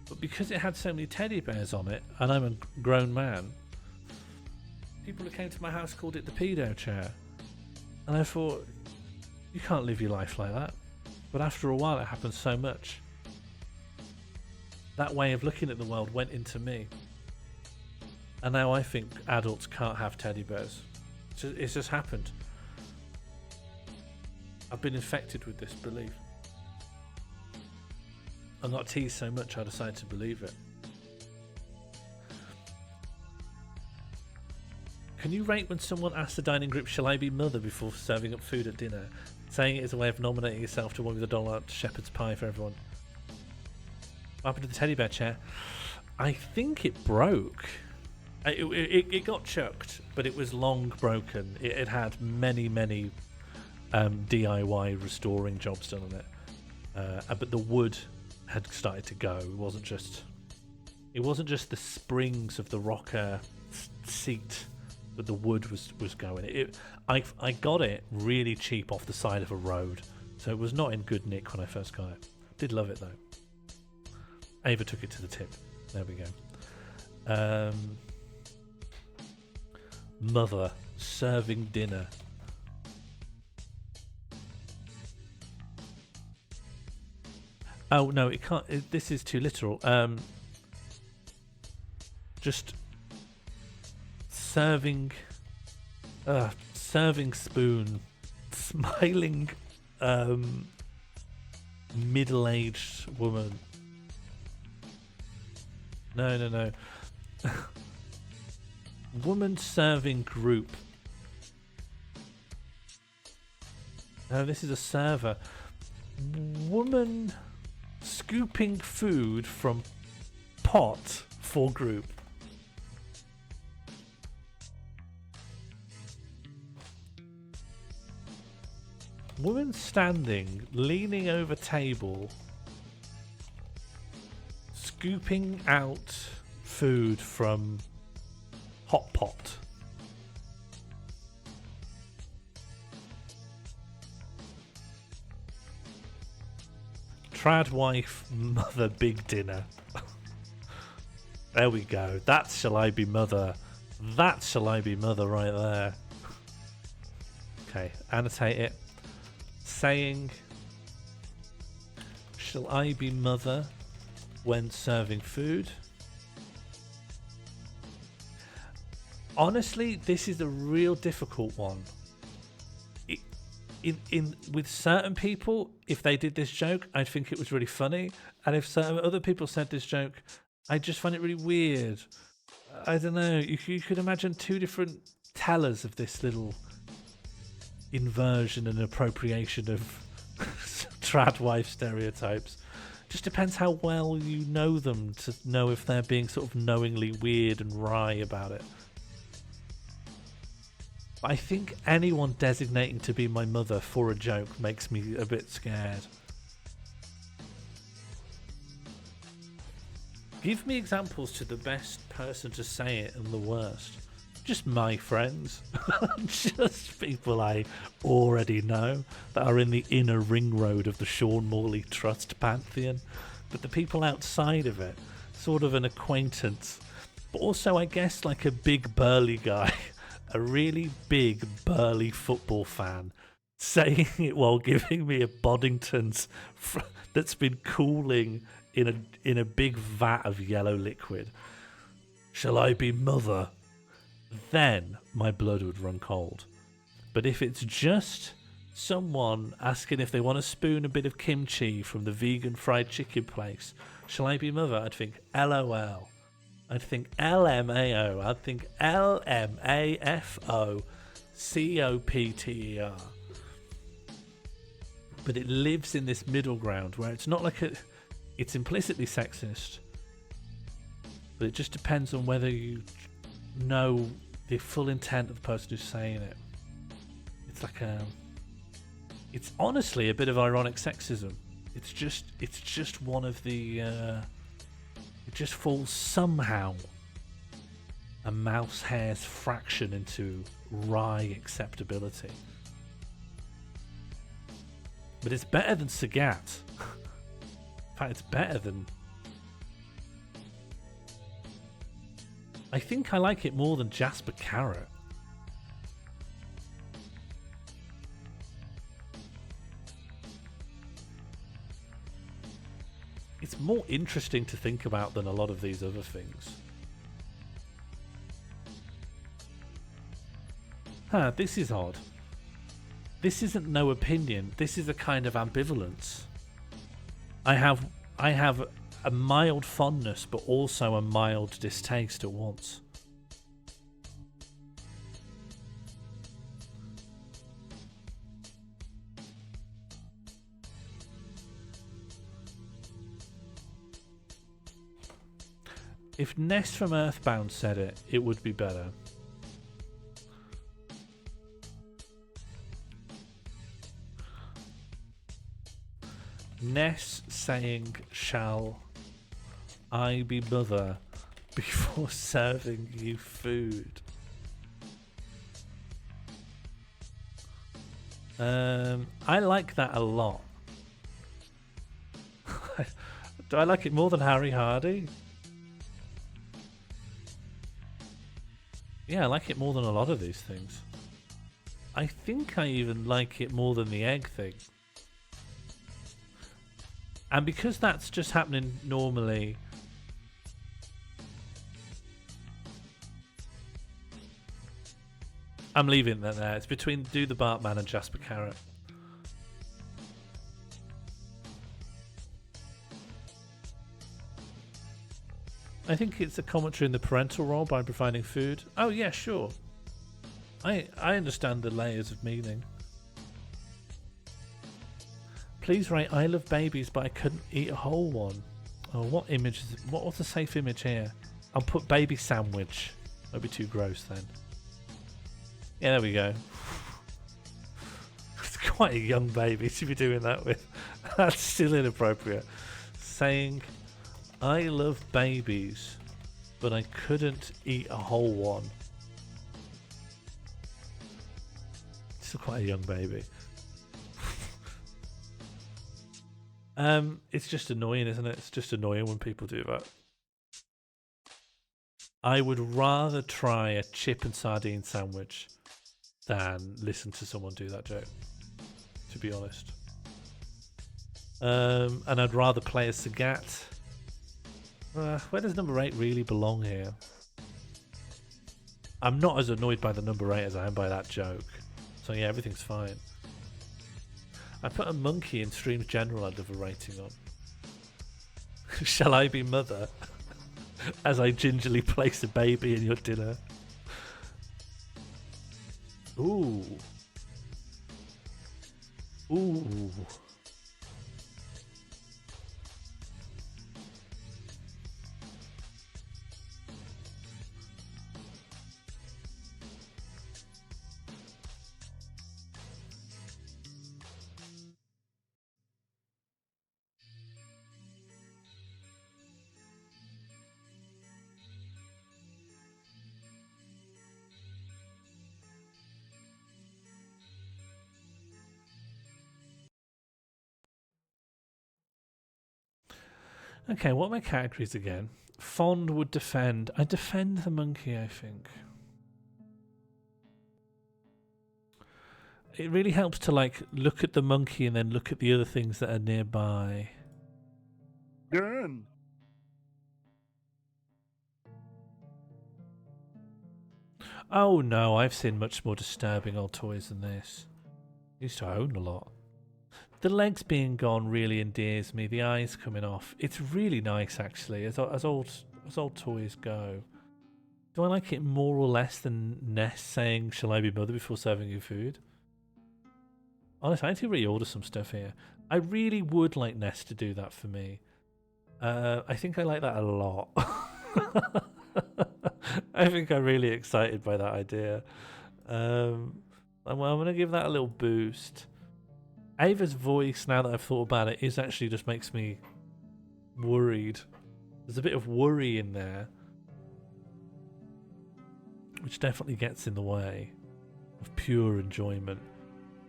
But because it had so many teddy bears on it, and I'm a grown man, People who came to my house called it the pedo chair. And I thought, you can't live your life like that. But after a while, it happened so much. That way of looking at the world went into me. And now I think adults can't have teddy bears. It's just happened. I've been infected with this belief. I got teased so much I decided to believe it. Can you rate when someone asks the dining group, shall I be mother, before serving up food at dinner? Saying it is a way of nominating yourself to one with $1 shepherd's pie for everyone. What happened to the teddy bear chair? I think it broke. It got chucked, but it was long broken. It had many DIY restoring jobs done on it. But the wood had started to go. It wasn't just the springs of the rocker seat, but the wood was going. I got it really cheap off the side of a road, so it was not in good nick when I first got it. Did love it though. Ava took it to the tip. There we go. Mother serving dinner. Oh no, it can't. This is too literal. Just serving spoon, smiling middle-aged woman. No. Woman serving group. No, this is a server. Woman scooping food from pot for group. Woman standing, leaning over table, scooping out food from hot pot. Trad wife, mother, big dinner. There we go. That's shall I be mother. That shall I be mother right there. Okay, annotate it. Saying, shall I be mother when serving food? Honestly, this is a real difficult one. In with certain people, if they did this joke, I'd think it was really funny, and if certain other people said this joke, I just find it really weird. I don't know. You could imagine two different tellers of this little inversion and appropriation of trad wife stereotypes. Just depends how well you know them to know if they're being sort of knowingly weird and wry about it. I think anyone designating to be my mother for a joke makes me a bit scared. Give me examples to the best person to say it and the worst. Just my friends. Just people I already know that are in the inner ring road of the Sean Morley Trust pantheon. But the people outside of it, sort of an acquaintance. But also, I guess, like a big burly guy. A really big burly football fan saying it while giving me a Boddington's that's been cooling in a big vat of yellow liquid. Shall I be mother? Then my blood would run cold. But if it's just someone asking if they want to spoon a bit of kimchi from the vegan fried chicken place, shall I be mother? I'd think LOL. I'd think LMAO. I'd think LMAFOCOPTER. But it lives in this middle ground where it's not like it's implicitly sexist, but it just depends on whether you know the full intent of the person who's saying it. It's like it's honestly a bit of ironic sexism. It's just one of the it just falls somehow a mouse hair's fraction into wry acceptability. But it's better than Sagat. In fact, it's better than I think I like it more than Jasper Carrot. It's more interesting to think about than a lot of these other things. Huh, this is odd. This isn't no opinion. This is a kind of ambivalence. I have a mild fondness, but also a mild distaste at once. If Ness from Earthbound said it, it would be better. Ness saying, "Shall I be mother?" before serving you food. I like that a lot. Do I like it more than Harry Hardy? Yeah, I like it more than a lot of these things. I think I even like it more than the egg thing. And because that's just happening normally, I'm leaving that there. It's between Do the Bartman and Jasper Carrot. I think it's a commentary in the parental role by providing food. Oh yeah, sure. I understand the layers of meaning. Please write "I love babies, but I couldn't eat a whole one." Oh, what image is it? What's a safe image here? I'll put baby sandwich. That'd be too gross then. Yeah, there we go. It's quite a young baby to be doing that with. That's still inappropriate. Saying, "I love babies, but I couldn't eat a whole one." Still quite a young baby. It's just annoying, isn't it? It's just annoying when people do that. I would rather try a chip and sardine sandwich than listen to someone do that joke, to be honest. And I'd rather play a Sagat. Where does number 8 really belong here? I'm not as annoyed by the number 8 as I am by that joke. So yeah, everything's fine. I put a monkey in streams general I'd love a rating on. Shall I be mother? As I gingerly place a baby in your dinner. Ooh. Ooh. Okay, what are my categories again? Fond would defend. I defend the monkey, I think. It really helps to like look at the monkey and then look at the other things that are nearby. Done. Oh no, I've seen much more disturbing old toys than this. I used to own a lot. The legs being gone really endears me. The eyes coming off. It's really nice, actually, as old toys go. Do I like it more or less than Ness saying, "Shall I be mother?" before serving you food? Honestly, I need to reorder some stuff here. I really would like Ness to do that for me. I think I like that a lot. I think I'm really excited by that idea. Well, I'm going to give that a little boost. Ava's voice, now that I've thought about it, actually just makes me worried. There's a bit of worry in there, which definitely gets in the way of pure enjoyment.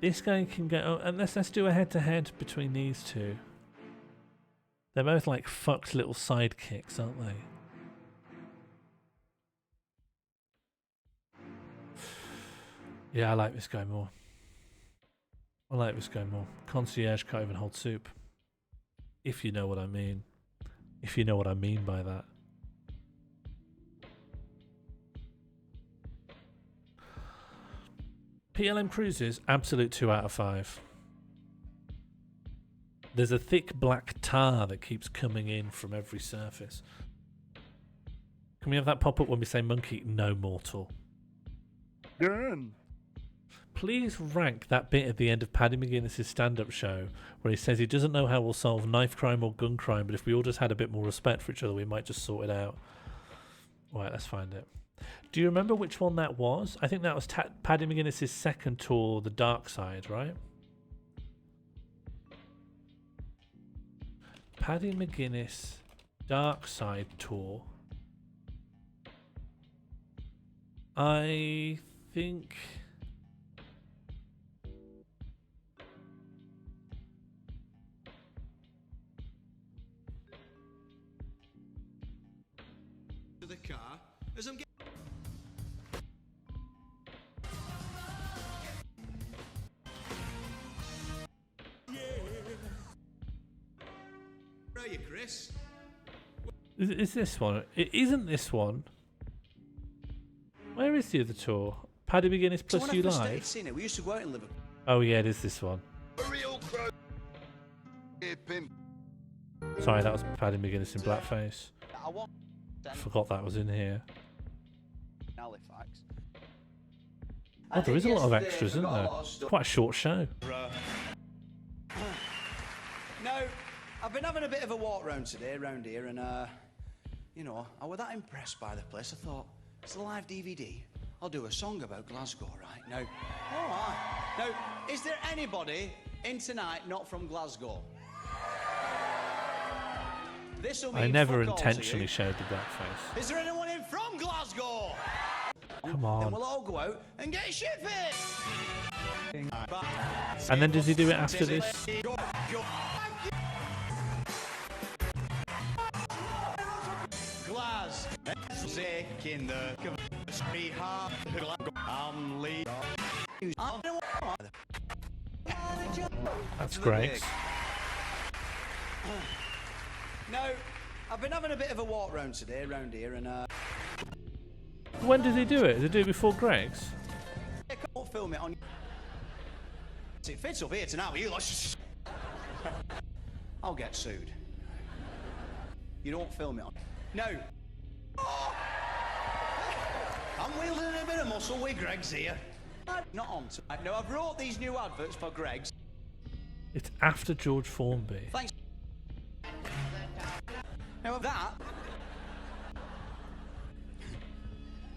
This guy can go, and let's do a head-to-head between these two. They're both like fucked little sidekicks, aren't they? Yeah, I like this guy more. I like this guy more. Concierge can't even hold soup. If you know what I mean. If you know what I mean by that. PLM Cruises, absolute 2 out of 5. There's a thick black tar that keeps coming in from every surface. Can we have that pop up when we say monkey? No, mortal. Done. Please rank that bit at the end of Paddy McGuinness' stand-up show where he says he doesn't know how we'll solve knife crime or gun crime, but if we all just had a bit more respect for each other, we might just sort it out. Right, let's find it. Do you remember which one that was? I think that was Paddy McGuinness' second tour, The Dark Side, right? Paddy McGuinness Dark Side tour. I think... to the car as I'm getting... Where are you, Chris? Is this one? It isn't this one. Where is the other tour? Paddy McGuinness plus You Live? Seen it. We used to go out in Liverpool. Oh yeah, it is this one. Sorry, that was Paddy McGuinness in blackface. Forgot that was in here. Oh, there is a lot of extras, isn't there? It's quite a short show. No, I've been having a bit of a walk round today, round here, and you know, I was that impressed by the place. I thought, it's a live DVD. I'll do a song about Glasgow, right? Now, all right. Now, is there anybody in tonight not from Glasgow? I never intentionally showed the blackface. Is there anyone in from Glasgow? Come on. Then we'll all go out and get shit faced. And then does he do it after this? Glass. In the That's great. No, I've been having a bit of a walk round today, round here, and When does he do it? Does he do it before Greg's? I can't film it on. It fits up here tonight with you lot. I'll get sued. You don't film it on. No. Oh. I'm wielding a bit of muscle with Greg's here. Not on tonight. No, I've wrote these new adverts for Greg's. It's after George Formby. Thanks. Now that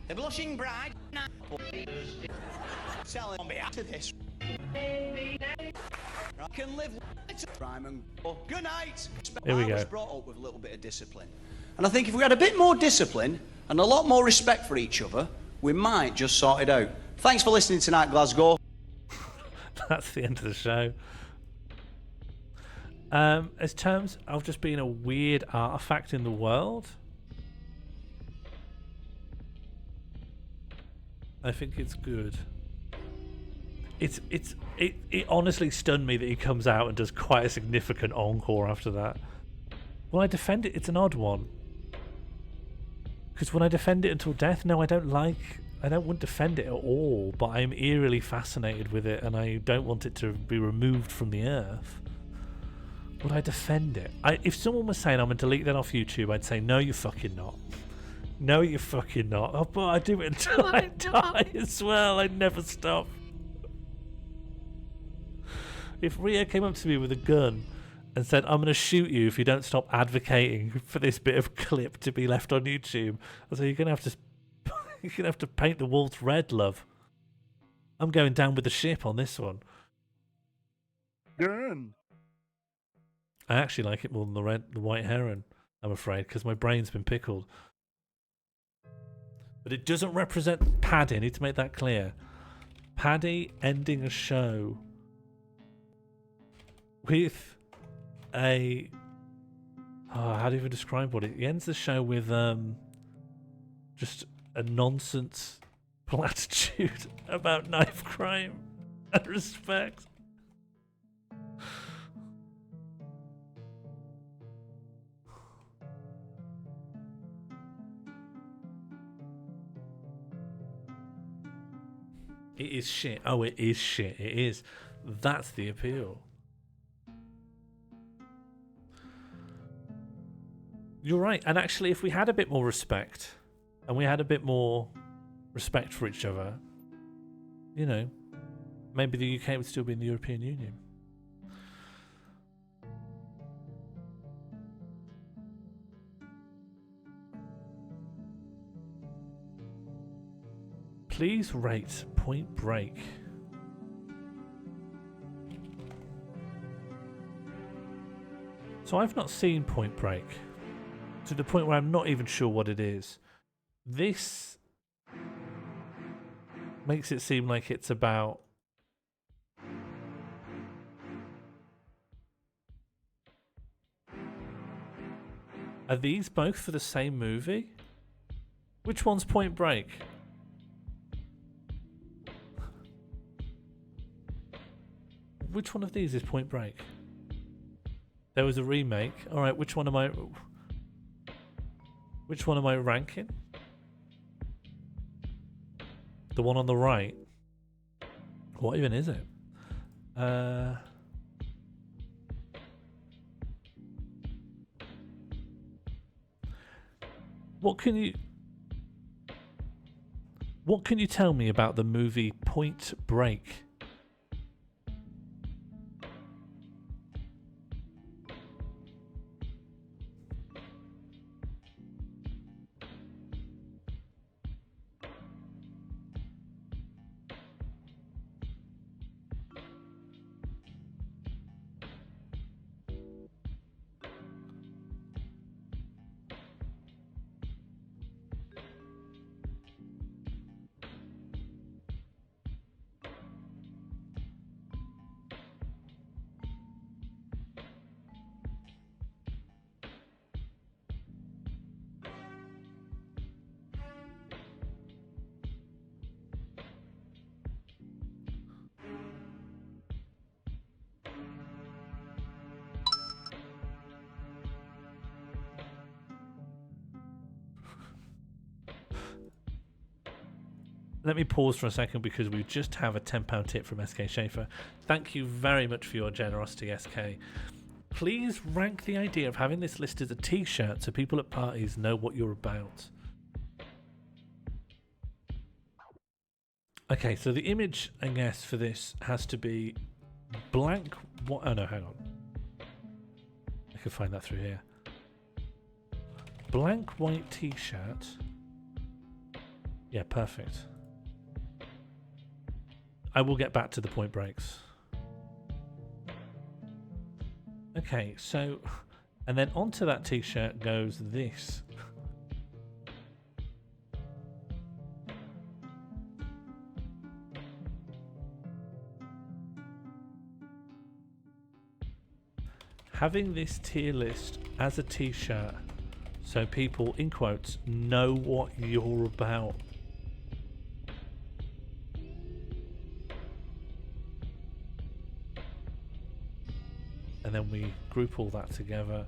the blushing bride selling on behalf of this. I can live with crime and good night. Here we go. I was brought up with a little bit of discipline. And I think if we had a bit more discipline and a lot more respect for each other, we might just sort it out. Thanks for listening tonight, Glasgow. That's the end of the show. As terms of just being a weird artifact in the world, I think it's good. It honestly stunned me that he comes out and does quite a significant encore after that. Will I defend it? It's an odd one. Because when I defend it until death, no, I wouldn't defend it at all, but I'm eerily fascinated with it and I don't want it to be removed from the earth. Would I defend it? If someone was saying I'm going to delete that off YouTube, I'd say, no, you're fucking not. No, you're fucking not. Oh, but I do it until I die as well. I'd never stop. If Rio came up to me with a gun and said, I'm going to shoot you if you don't stop advocating for this bit of clip to be left on YouTube, I'd say, you're going to have to paint the walls red, love. I'm going down with the ship on this one. Done. I actually like it more than the white heron, I'm afraid, because my brain's been pickled. But it doesn't represent Paddy. I need to make that clear. Paddy ending a show with a... Oh, how do you even describe what it... He ends the show with just a nonsense platitude about knife crime and respect. It is shit. Oh, it is shit. It is. That's the appeal. You're right. And actually, if we had a bit more respect, and we had a bit more respect for each other, you know, maybe the UK would still be in the European Union. Please rate Point Break. So I've not seen Point Break, to the point where I'm not even sure what it is. This makes it seem like it's about Are these both for the same movie? Which one's Point Break? Which one of these is Point Break? There was a remake. All right, which one am I ranking? The one on the right. What even is it? What can you tell me about the movie Point Break? Let me pause for a second because we just have a £10 tip from SK Schaefer. Thank you very much for your generosity, SK. Please rank the idea of having this listed as a t-shirt so people at parties know what you're about. Okay, so the image, I guess, for this has to be blank... Oh no, hang on. I can find that through here. Blank white t-shirt. Yeah, perfect. I will get back to the Point Breaks. Okay, so... And then onto that t-shirt goes this. Having this tier list as a t-shirt so people, in quotes, know what you're about. And then we group all that together.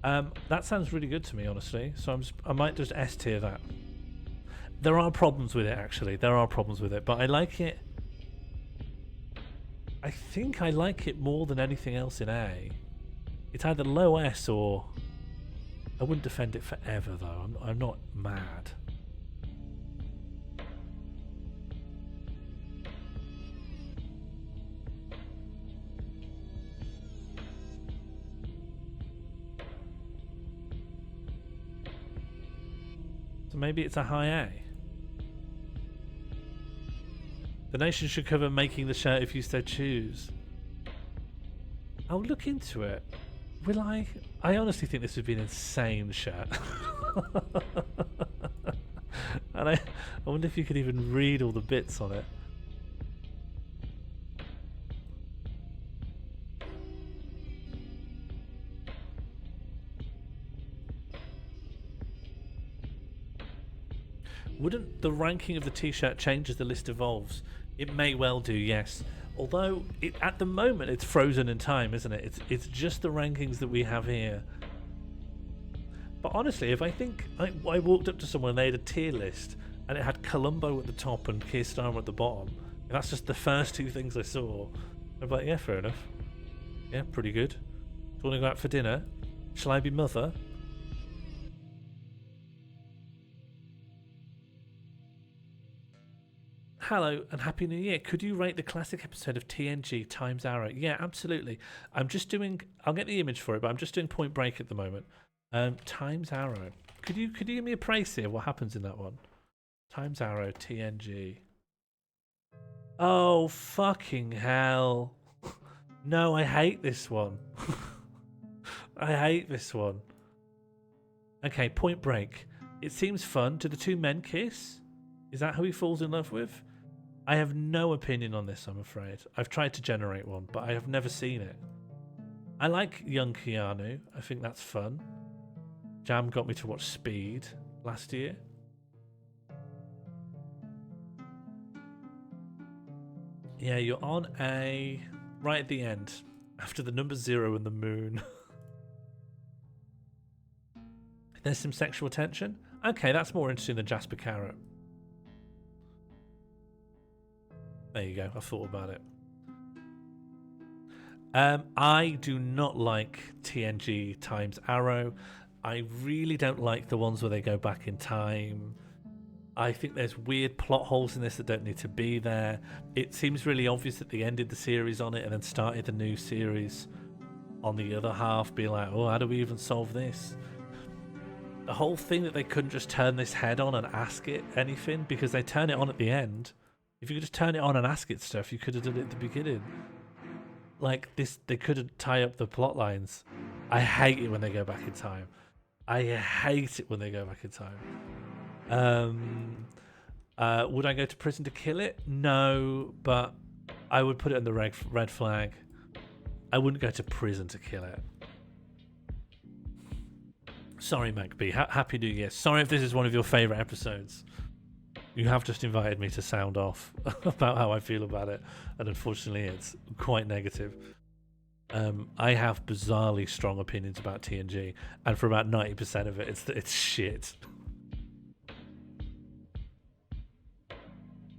That sounds really good to me, honestly. So I might just S tier that. There are problems with it, actually. There are problems with it, but I like it. I think I like it more than anything else in A. It's either low S or... I wouldn't defend it forever, though. I'm not mad. So maybe it's a high A. The nation should cover making the shirt if you so choose. I'll look into it. Will I? I honestly think this would be an insane shirt. And I wonder if you could even read all the bits on it. Wouldn't the ranking of the t-shirt change as the list evolves? It may well do, yes. Although, at the moment, it's frozen in time, isn't it? It's just the rankings that we have here. But honestly, if I walked up to someone and they had a tier list, and it had Columbo at the top and Keir Starmer at the bottom, if that's just the first two things I saw, I'd be like, yeah, fair enough. Yeah, pretty good. Do you want to go out for dinner? Shall I be mother? Hello and Happy New Year. Could you rate the classic episode of TNG Times Arrow? Yeah, absolutely. I'll get the image for it, but I'm just doing Point Break at the moment. Times Arrow. Could you give me a praise here? What happens in that one? Times Arrow, TNG. Oh, fucking hell. No, I hate this one. I hate this one. Okay, Point Break. It seems fun. Do the two men kiss? Is that who he falls in love with? I have no opinion on this, I'm afraid. I've tried to generate one, but I have never seen it. I like young Keanu. I think that's fun. Jam got me to watch Speed last year. Yeah, you're on right at the end, after the number 0 and the moon. There's some sexual tension. Okay, that's more interesting than Jasper Carrot. There you go, I thought about it. I do not like TNG Times Arrow. I really don't like the ones where they go back in time. I think there's weird plot holes in this that don't need to be there. It seems really obvious that they ended the series on it and then started the new series on the other half, being like, oh, how do we even solve this? The whole thing that they couldn't just turn this head on and ask it anything, because they turn it on at the end. If you could just turn it on and ask it stuff, you could have done it at the beginning. Like this, they couldn't tie up the plot lines. I hate it when they go back in time. I hate it when they go back in time. Would I go to prison to kill it? No, but I would put it in the red flag. I wouldn't go to prison to kill it. Sorry, MacB. Happy New Year. Sorry if this is one of your favourite episodes. You have just invited me to sound off about how I feel about it, and unfortunately it's quite negative. I have bizarrely strong opinions about TNG, and for about 90% of it, it's shit.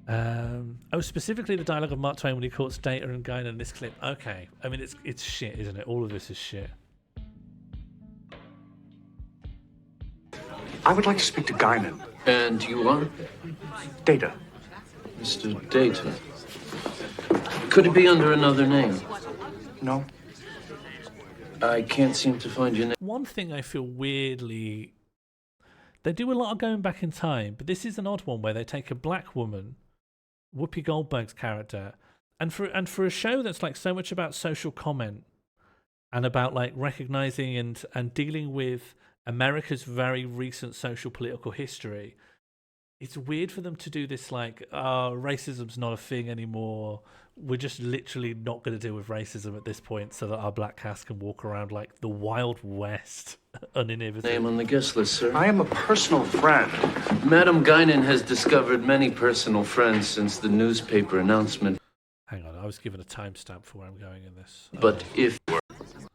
Oh, specifically the dialogue of Mark Twain when he quotes Data and Guinan in this clip. Okay, I mean it's shit, isn't it? All of this is shit. I would like to speak to Guinan. And you are? Data. Mr. Data. Could it be under another name? No. I can't seem to find your name. One thing I feel weirdly... They do a lot of going back in time, but this is an odd one where they take a black woman, Whoopi Goldberg's character, and for a show that's like so much about social comment and about like recognizing and dealing with America's very recent social political history, it's weird for them to do this like, racism's not a thing anymore. We're just literally not going to deal with racism at this point so that our black cast can walk around like the Wild West uninhibited. Name on the guest list, sir. I am a personal friend. Madam Guinan has discovered many personal friends since the newspaper announcement. Hang on, I was given a timestamp for where I'm going in this. But if...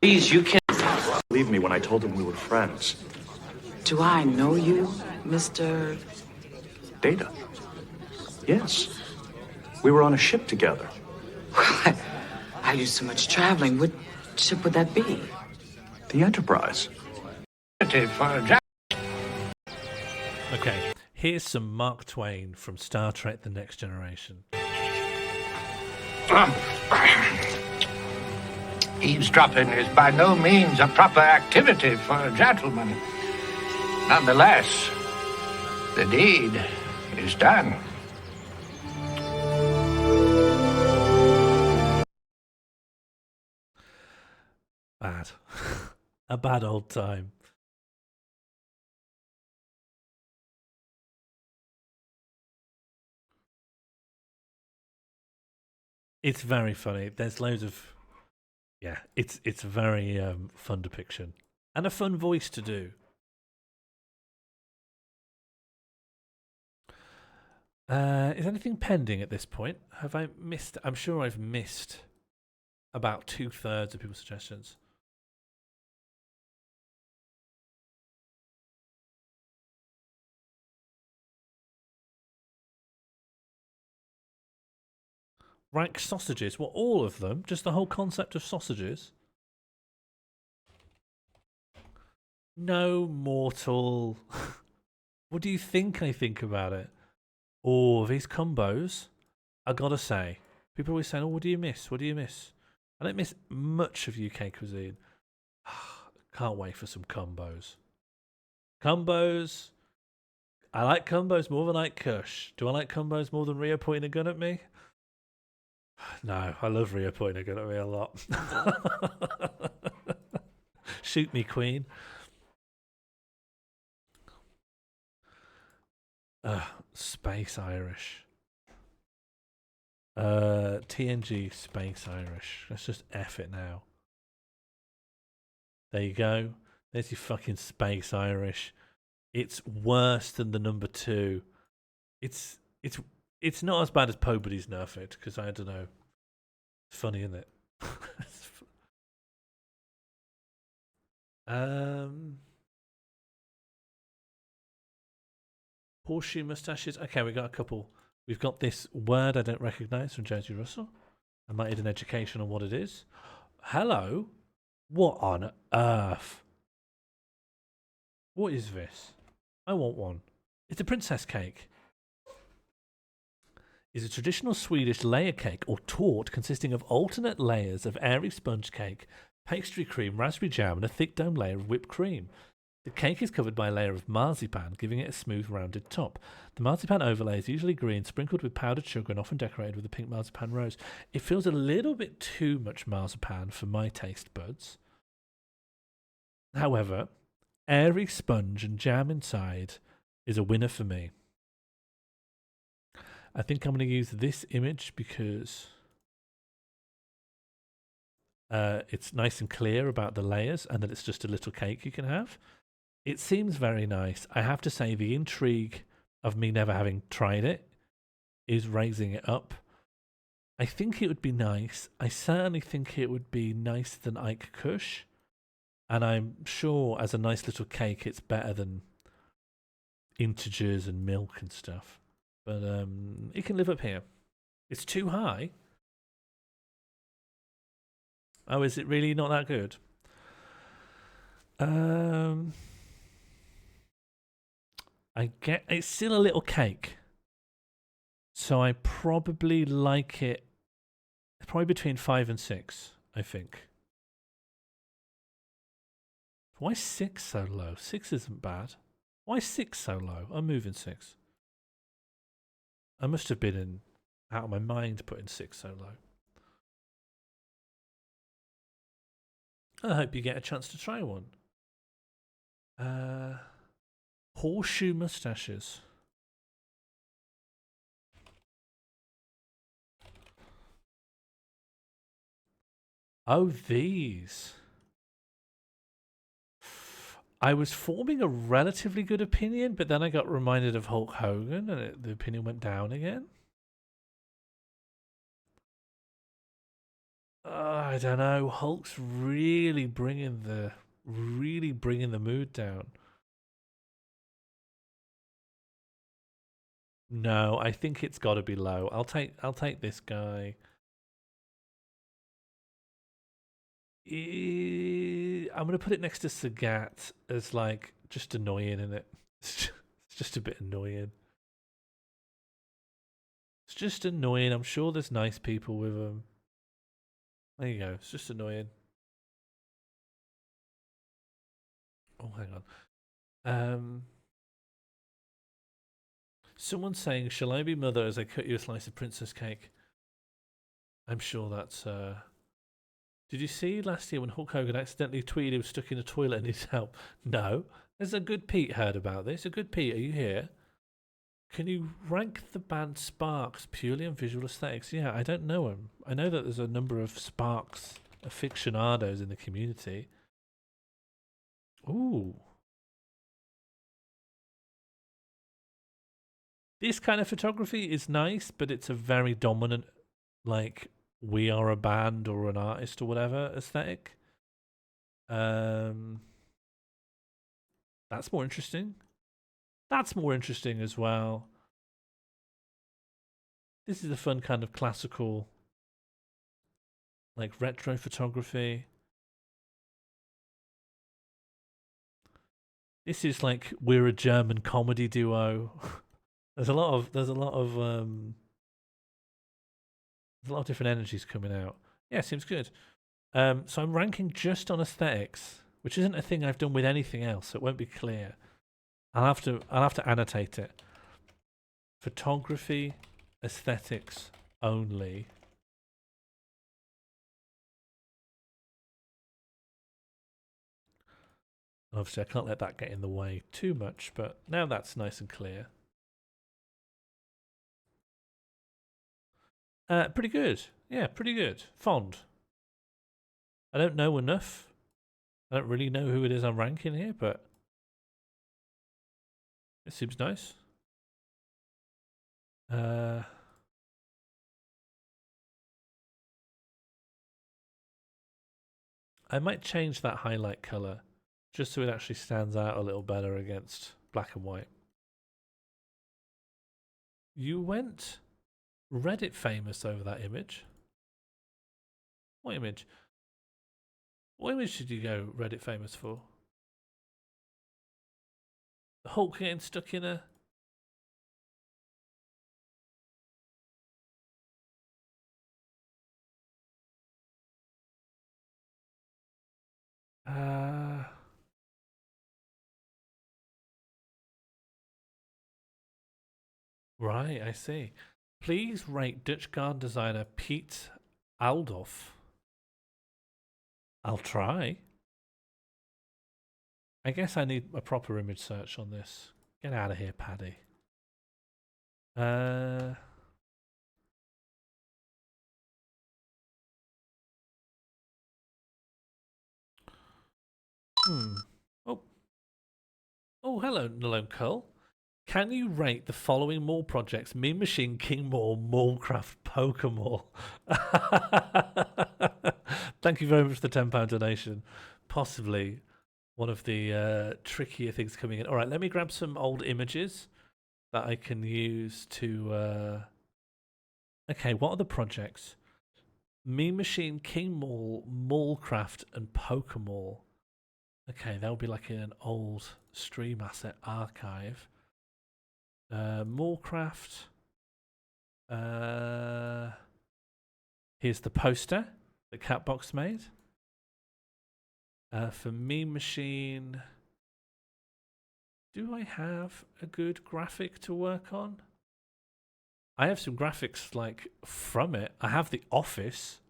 Please, you can't... Believe me when I told him we were friends. Do I know you, Mr... Data? Yes. We were on a ship together. I do so much traveling. What ship would that be? The Enterprise. Okay, here's some Mark Twain from Star Trek The Next Generation. Eavesdropping is by no means a proper activity for a gentleman. Nonetheless, the deed is done. Bad. A bad old time. It's very funny. There's loads of... Yeah, it's very fun depiction. And a fun voice to do. Is anything pending at this point? Have I missed? I'm sure I've missed about 2/3 of people's suggestions. Rank sausages. What, all of them? Just the whole concept of sausages? No mortal. What do you think I think about it? Oh, these combos, I gotta say. People always saying, oh, what do you miss? What do you miss? I don't miss much of UK cuisine. Can't wait for some combos. Combos. I like combos more than I like Kush. Do I like combos more than Rio pointing a gun at me? No, I love Rio pointing a gun at me a lot. Shoot me, Queen. Space Irish. TNG Space Irish. Let's just F it now. There you go. There's your fucking Space Irish. It's worse than the number 2. It's not as bad as Pobody's Nerf It, because I don't know. It's funny, isn't it? Horseshoe mustaches. Okay, we got a couple. We've got this word I don't recognise from Josie Russell. I might need an education on what it is. Hello? What on earth? What is this? I want one. It's a princess cake. Is a traditional Swedish layer cake or tort consisting of alternate layers of airy sponge cake, pastry cream, raspberry jam, and a thick dome layer of whipped cream. The cake is covered by a layer of marzipan, giving it a smooth, rounded top. The marzipan overlay is usually green, sprinkled with powdered sugar, and often decorated with a pink marzipan rose. It feels a little bit too much marzipan for my taste buds. However, airy sponge and jam inside is a winner for me. I think I'm going to use this image because it's nice and clear about the layers and that it's just a little cake you can have. It seems very nice. I have to say the intrigue of me never having tried it is raising it up. I think it would be nice. I certainly think it would be nicer than Ike Kush. And I'm sure as a nice little cake it's better than integers and milk and stuff. But it can live up here. It's too high. Oh, is it really not that good? I get it's still a little cake. So I probably like it probably between 5 and 6, I think. Why 6 so low? 6 isn't bad. Why 6 so low? I'm moving 6. I must have been out of my mind putting 6 so low. I hope you get a chance to try one. Horseshoe mustaches. Oh, these. I was forming a relatively good opinion, but then I got reminded of Hulk Hogan and the opinion went down again. I don't know. Hulk's really bringing the mood down. No, I think it's got to be low. I'll take this guy. I'm going to put it next to Sagat as like just annoying, isn't it? It's just a bit annoying. It's just annoying. I'm sure there's nice people with them. There you go. It's just annoying. Oh, hang on. Someone's saying, shall I be mother as I cut you a slice of princess cake? I'm sure that's... Did you see last year when Hulk Hogan accidentally tweeted he was stuck in a toilet and needs help? No. Has a good Pete heard about this? A good Pete, are you here? Can you rank the band Sparks purely on visual aesthetics? Yeah, I don't know him. I know that there's a number of Sparks aficionados in the community. Ooh. This kind of photography is nice, but it's a very dominant, like, we are a band or an artist or whatever aesthetic. That's more interesting. That's more interesting as well. This is a fun kind of classical, like, retro photography. This is like we're a German comedy duo. There's a lot of different energies coming out. Yeah, seems good. So I'm ranking just on aesthetics, which isn't a thing I've done with anything else, so it won't be clear. I'll have to annotate it. Photography, aesthetics only. Obviously, I can't let that get in the way too much, but now that's nice and clear. Pretty good. Yeah, pretty good. Fond. I don't know enough. I don't really know who it is I'm ranking here, but it seems nice. I might change that highlight color just so it actually stands out a little better against black and white. You went Reddit famous over that image. What image? What image did you go Reddit famous for? The Hulk getting stuck in a... Right, I see. Please rate Dutch garden designer Piet Aldoff. I'll try. I guess I need a proper image search on this. Get out of here, Paddy. Oh, hello, Nalone Curl. Can you rate the following mall projects? Mean Machine, King Mall, Mallcraft, Pokemall. Thank you very much for the £10 donation. Possibly one of the trickier things coming in. All right, let me grab some old images that I can use to... Okay, what are the projects? Mean Machine, King Mall, Mallcraft, and Pokemall. Okay, that'll be like in an old stream asset archive. Mallcraft. Here's the poster that Catbox made. For Mean Machine, do I have a good graphic to work on? I have some graphics like from it. I have The Office,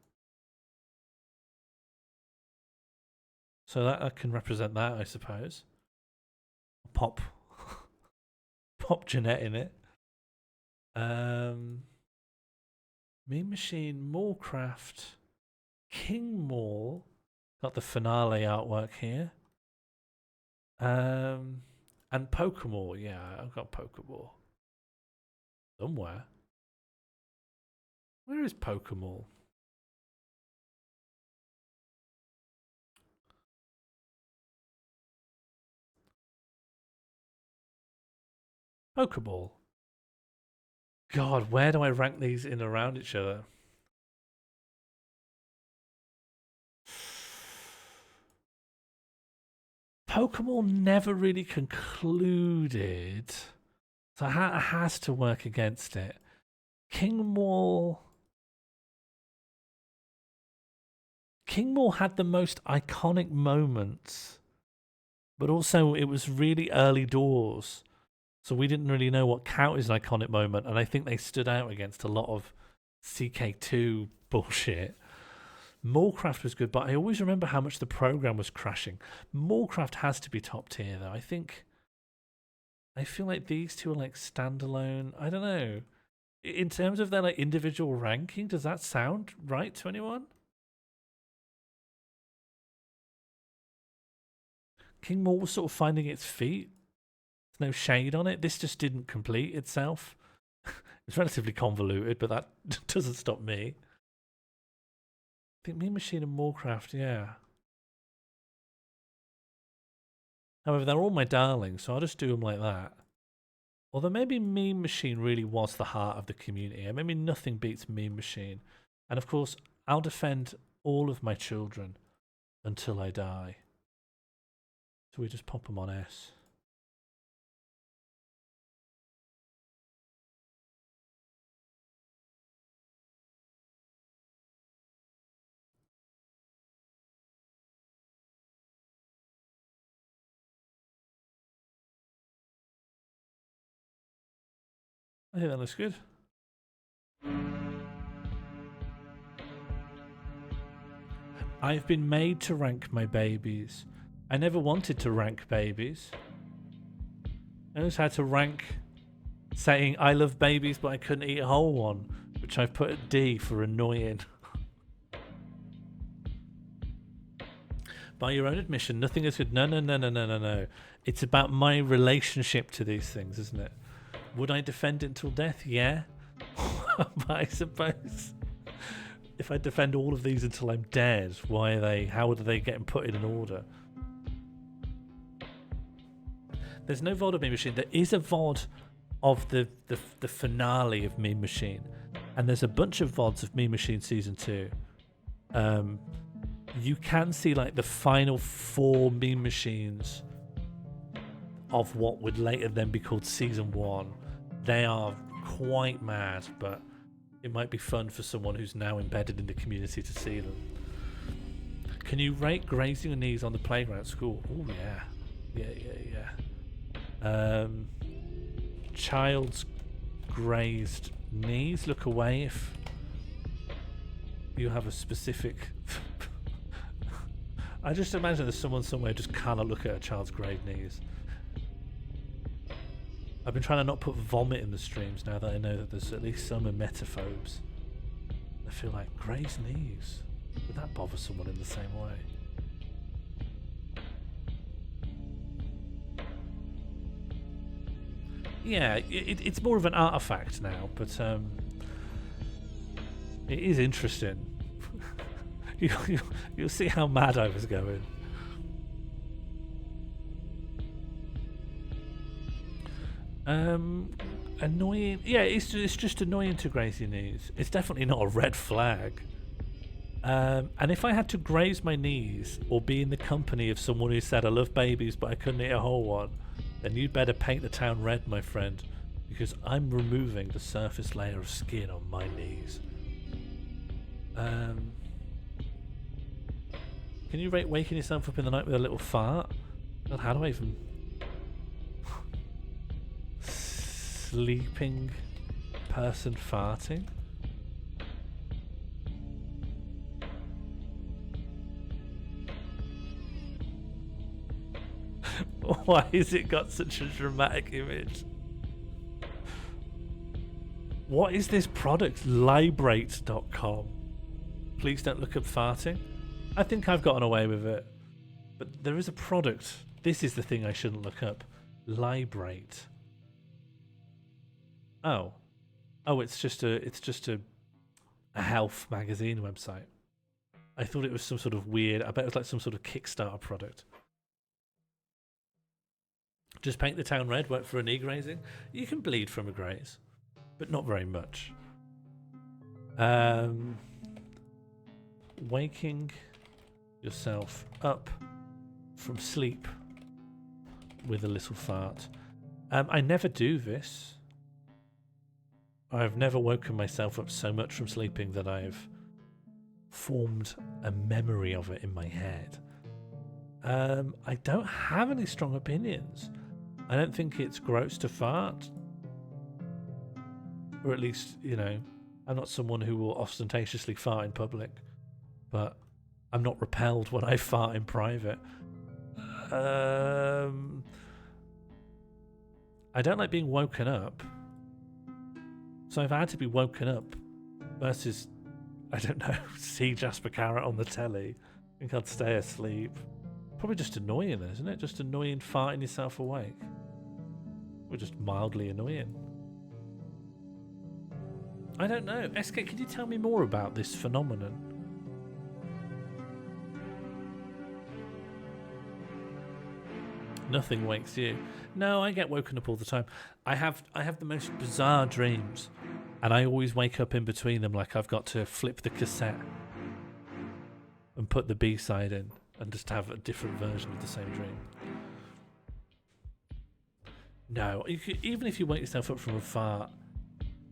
so that I can represent that, I suppose. Pop Jeanette in it. Mean Machine, Mallcraft, King Mall. Got the finale artwork here. And Pokemall. Yeah, I've got Pokemall. Somewhere. Where is Pokemall? Pokeball. God, where do I rank these in around each other? Pokemall never really concluded, so it has to work against it. King Mall had the most iconic moments, but also it was really early doors. So we didn't really know what counted as an iconic moment, and I think they stood out against a lot of CK2 bullshit. Mallcraft was good, but I always remember how much the program was crashing. Mallcraft has to be top tier, though. I feel like these two are like standalone. I don't know. In terms of their like individual ranking, does that sound right to anyone? King Mall was sort of finding its feet. No shade on it. This just didn't complete itself. It's relatively convoluted, but that doesn't stop me. I think Mean Machine and Moorcraft, yeah. However, they're all my darlings, so I'll just do them like that. Although maybe Mean Machine really was the heart of the community. Maybe nothing beats Mean Machine. And of course, I'll defend all of my children until I die. So we just pop them on S. I think that looks good. I've been made to rank my babies. I never wanted to rank babies. I just had to rank saying I love babies but I couldn't eat a whole one, which I've put at D for annoying. By your own admission, nothing is good. No. It's about my relationship to these things, isn't it? Would I defend it until death? Yeah. But I suppose if I defend all of these until I'm dead, why are they? How are they getting put in an order? There's no VOD of Mean Machine. There is a VOD of the finale of Mean Machine, and there's a bunch of VODs of Mean Machine Season 2. You can see like the final 4 Mean Machines of what would later then be called Season 1. They are quite mad, but it might be fun for someone who's now embedded in the community to see them. Can you rate grazing your knees on the playground at school? Oh yeah. Child's grazed knees. Look away if you have a specific... I just imagine there's someone somewhere who just cannot look at a child's grazed knees. I've been trying to not put vomit in the streams now that I know that there's at least some emetophobes. I feel like, grazed knees? Would that bother someone in the same way? Yeah, it's more of an artifact now, but it is interesting. You'll see how mad I was going. Annoying. Yeah, it's just annoying to graze your knees. It's definitely not a red flag. And if I had to graze my knees or be in the company of someone who said I love babies but I couldn't eat a whole one, then you'd better paint the town red, my friend, because I'm removing the surface layer of skin on my knees. Can you rate waking yourself up in the night with a little fart? God, how do I even... Sleeping person farting? Why has it got such a dramatic image? What is this product? Librate.com. Please don't look up farting. I think I've gotten away with it. But there is a product. This is the thing I shouldn't look up. Librate. Oh, it's just a health magazine website. I thought it was some sort of weird. I bet it was like some sort of Kickstarter product. Just paint the town red. Work for a knee grazing. You can bleed from a graze, but not very much. Waking yourself up from sleep with a little fart. I never do this. I've never woken myself up so much from sleeping that I've formed a memory of it in my head. I don't have any strong opinions. I don't think it's gross to fart. Or at least, you know, I'm not someone who will ostentatiously fart in public. But I'm not repelled when I fart in private. I don't like being woken up. So if I had to be woken up versus, I don't know, see Jasper Carrot on the telly, I think I'd stay asleep. Probably just annoying then, isn't it? Just annoying farting yourself awake. Or just mildly annoying. I don't know. SK, can you tell me more about this phenomenon? Nothing wakes you. No, I get woken up all the time. I have the most bizarre dreams, and I always wake up in between them like I've got to flip the cassette and put the B-side in and just have a different version of the same dream. No, even if you wake yourself up from a fart,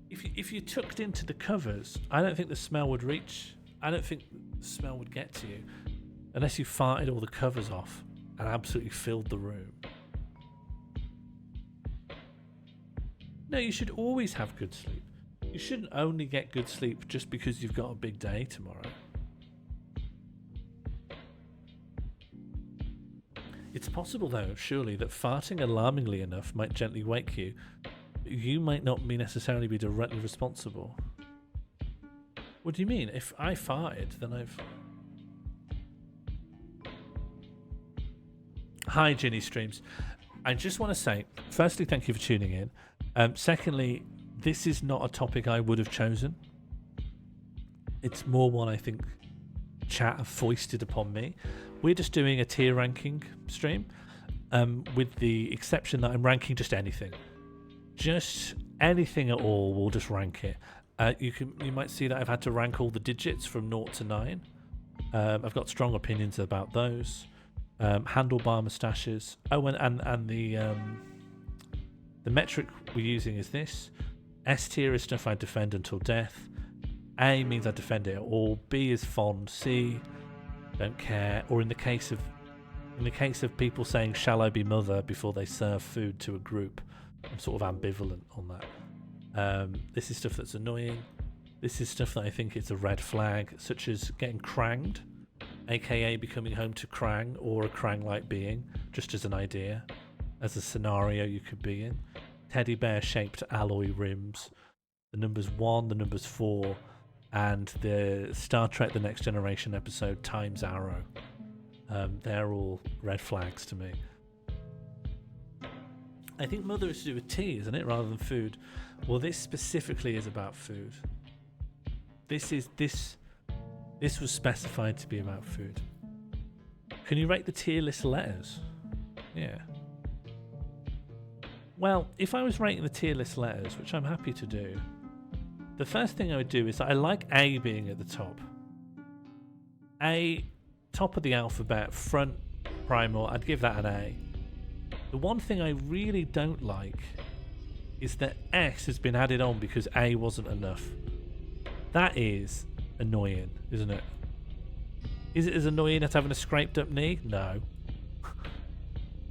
if you tucked into the covers, I don't think the smell would reach. I don't think the smell would get to you unless you farted all the covers off and absolutely filled the room. No, you should always have good sleep. You shouldn't only get good sleep just because you've got a big day tomorrow. It's possible, though, surely, that farting alarmingly enough might gently wake you. You might not necessarily be directly responsible. What do you mean? If I farted, then I've... Hi, Ginny Streams. I just want to say, firstly, thank you for tuning in. Secondly, this is not a topic I would have chosen. It's more one I think chat have foisted upon me. We're just doing a tier ranking stream, with the exception that I'm ranking just anything. Just anything at all, we'll just rank it. You might see that I've had to rank all the digits from 0 to 9. I've got strong opinions about those. Handlebar moustaches. Oh, and the metric we're using is this. S tier is stuff I defend until death. A means I defend it at all. B is fond. C, don't care. Or in the case of people saying "shall I be mother" before they serve food to a group, I'm sort of ambivalent on that. This is stuff that's annoying. This is stuff that I think is a red flag, such as getting cranged, aka becoming home to Krang or a Krang-like being, just as an idea, as a scenario you could be in. Teddy bear shaped alloy rims, the numbers 1, the numbers 4, and the Star Trek The Next Generation episode Time's Arrow. They're all red flags to me. I think mother is to do with tea, isn't it, rather than food? Well, this specifically is about food. This was specified to be about food. Can you rate the tier list letters? Yeah. Well, if I was rating the tier list letters, which I'm happy to do, the first thing I would do is that I like A being at the top. A, top of the alphabet, front, primal, I'd give that an A. The one thing I really don't like is that S has been added on because A wasn't enough. That is annoying, isn't it? Is it as annoying as having a scraped up knee? No.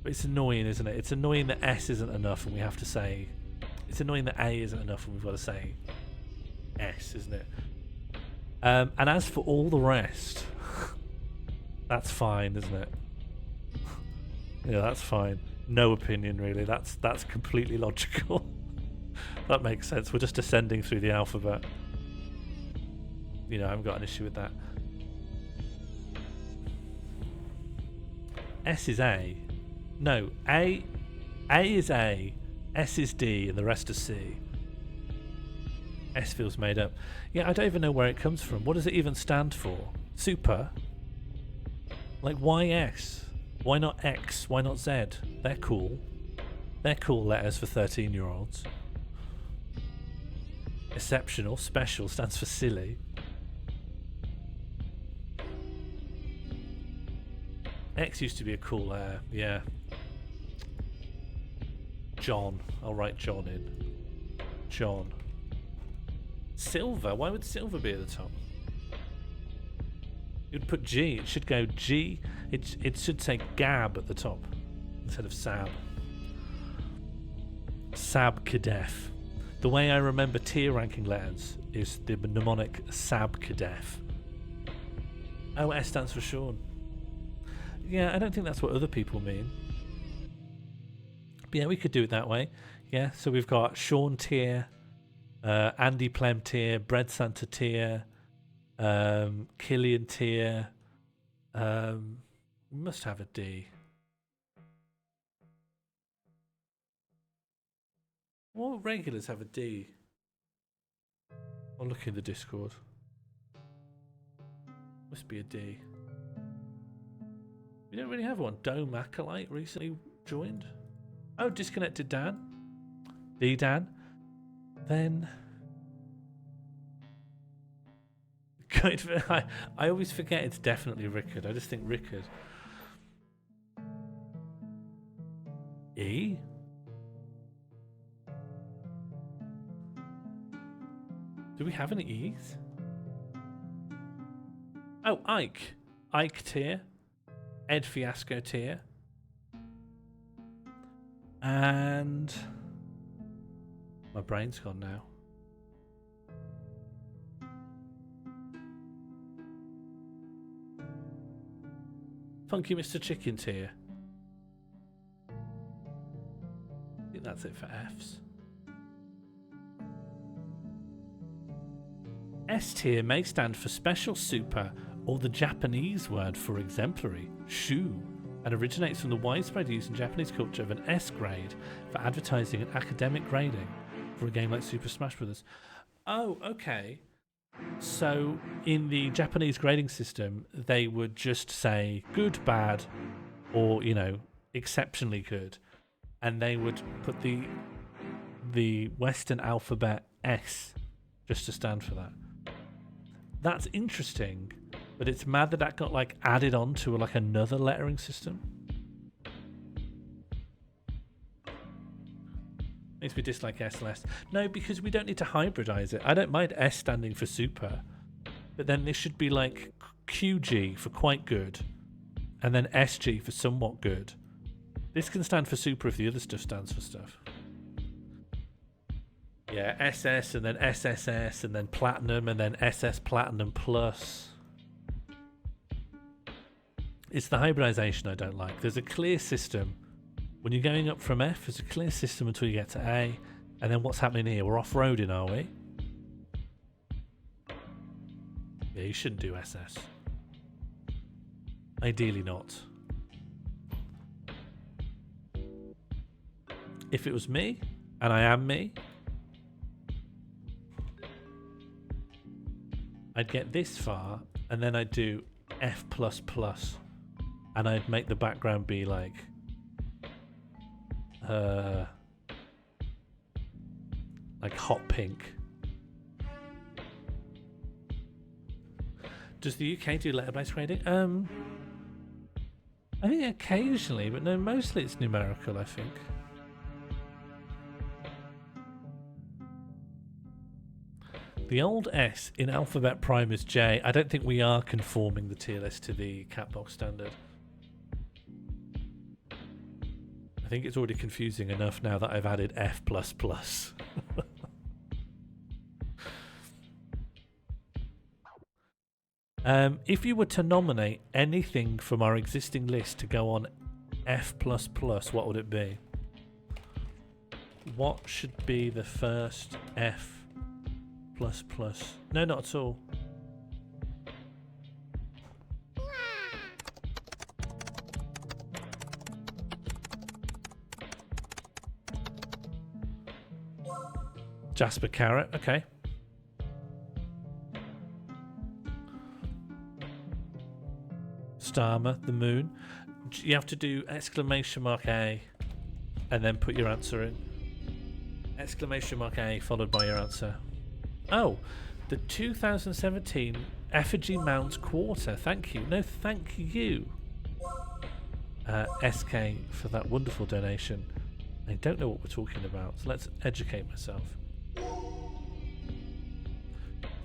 But it's annoying, isn't it? It's annoying that S isn't enough and we have to say... It's annoying that A isn't enough and we've got to say S, isn't it? And as for all the rest, that's fine, isn't it? Yeah, that's fine. No opinion, really. That's completely logical. That makes sense. We're just ascending through the alphabet. You know, I haven't got an issue with that. S is A. No, A is A, S is D, and the rest is C. S feels made up. Yeah, I don't even know where it comes from. What does it even stand for? Super? Like, why S? Why not X? Why not Z? They're cool. They're cool letters for 13-year-olds. Exceptional, special stands for silly. X used to be a cool letter, yeah. John. I'll write John in. John. Silver? Why would silver be at the top? You'd put G. It should go G. It should say Gab at the top instead of Sab. Sab Kadef. The way I remember tier ranking letters is the mnemonic Sab Kadef. Oh, S stands for Sean. Yeah, I don't think that's what other people mean. But yeah, we could do it that way. Yeah, so we've got Sean tier, Andy Plem tier, Bread Santa tier, Killian tier. We must have a D. What regulars have a D? I'll look in the Discord. Must be a D. We don't really have one. Dome Acolyte recently joined. Oh, disconnected Dan. The Dan. Then... I always forget it's definitely Rickard. I just think Rickard. E? Do we have any E's? Oh, Ike. Ike tier. Ed Fiasco tier. And... my brain's gone now. Funky Mr. Chicken tier. I think that's it for Fs. S tier may stand for special super or the Japanese word for exemplary, shu, and originates from the widespread use in Japanese culture of an S grade for advertising and academic grading for a game like Super Smash Bros. Oh, okay. So in the Japanese grading system, they would just say good, bad, or, you know, exceptionally good, and they would put the Western alphabet S just to stand for that. That's interesting, but it's mad that that got like added on to like another lettering system. Makes me dislike S less. No, because we don't need to hybridize it. I don't mind S standing for super, but then this should be like QG for quite good, and then SG for somewhat good. This can stand for super if the other stuff stands for stuff. Yeah, SS and then SSS and then Platinum and then SS Platinum Plus. It's the hybridization I don't like. There's a clear system. When you're going up from F, there's a clear system until you get to A. And then what's happening here? We're off-roading, are we? Yeah, you shouldn't do SS. Ideally not. If it was me, and I am me, I'd get this far, and then I'd do F++, and I'd make the background be like... like hot pink. Does the UK do letter-based grading? I think occasionally, but no, mostly it's numerical, I think. The old S in Alphabet Prime is J. I don't think we are conforming the tier list to the Catbox standard. I think it's already confusing enough now that I've added F++. If you were to nominate anything from our existing list to go on F++, what would it be? What should be the first F++? No, not at all. Jasper Carrot, okay. Starmer, the moon. You have to do exclamation mark A and then put your answer in. Exclamation mark A followed by your answer. Oh, the 2017 Effigy Mounds Quarter. Thank you. No, thank you. SK for that wonderful donation. I don't know what we're talking about, so let's educate myself.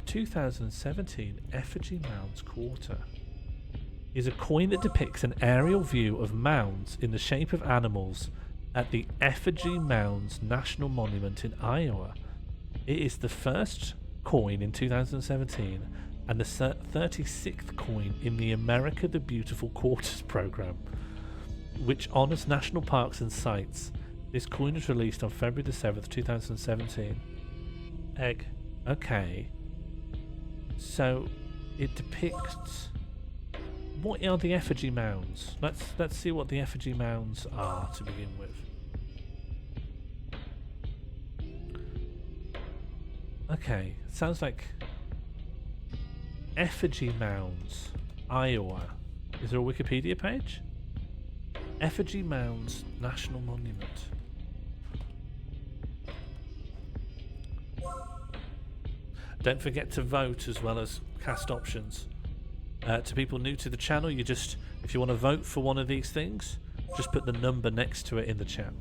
2017 Effigy Mounds Quarter is a coin that depicts an aerial view of mounds in the shape of animals at the Effigy Mounds National Monument in Iowa. It is the first coin in 2017 and the 36th coin in the America the Beautiful Quarters program, which honours national parks and sites. This coin was released on February the 7th, 2017. Egg. Okay. So, it depicts... What are the effigy mounds? Let's see what the effigy mounds are to begin with. Okay, sounds like Effigy Mounds, Iowa. Is there a Wikipedia page? Effigy Mounds National Monument. Don't forget to vote as well as cast options. To people new to the channel, you just, if you want to vote for one of these things, just put the number next to it in the chat.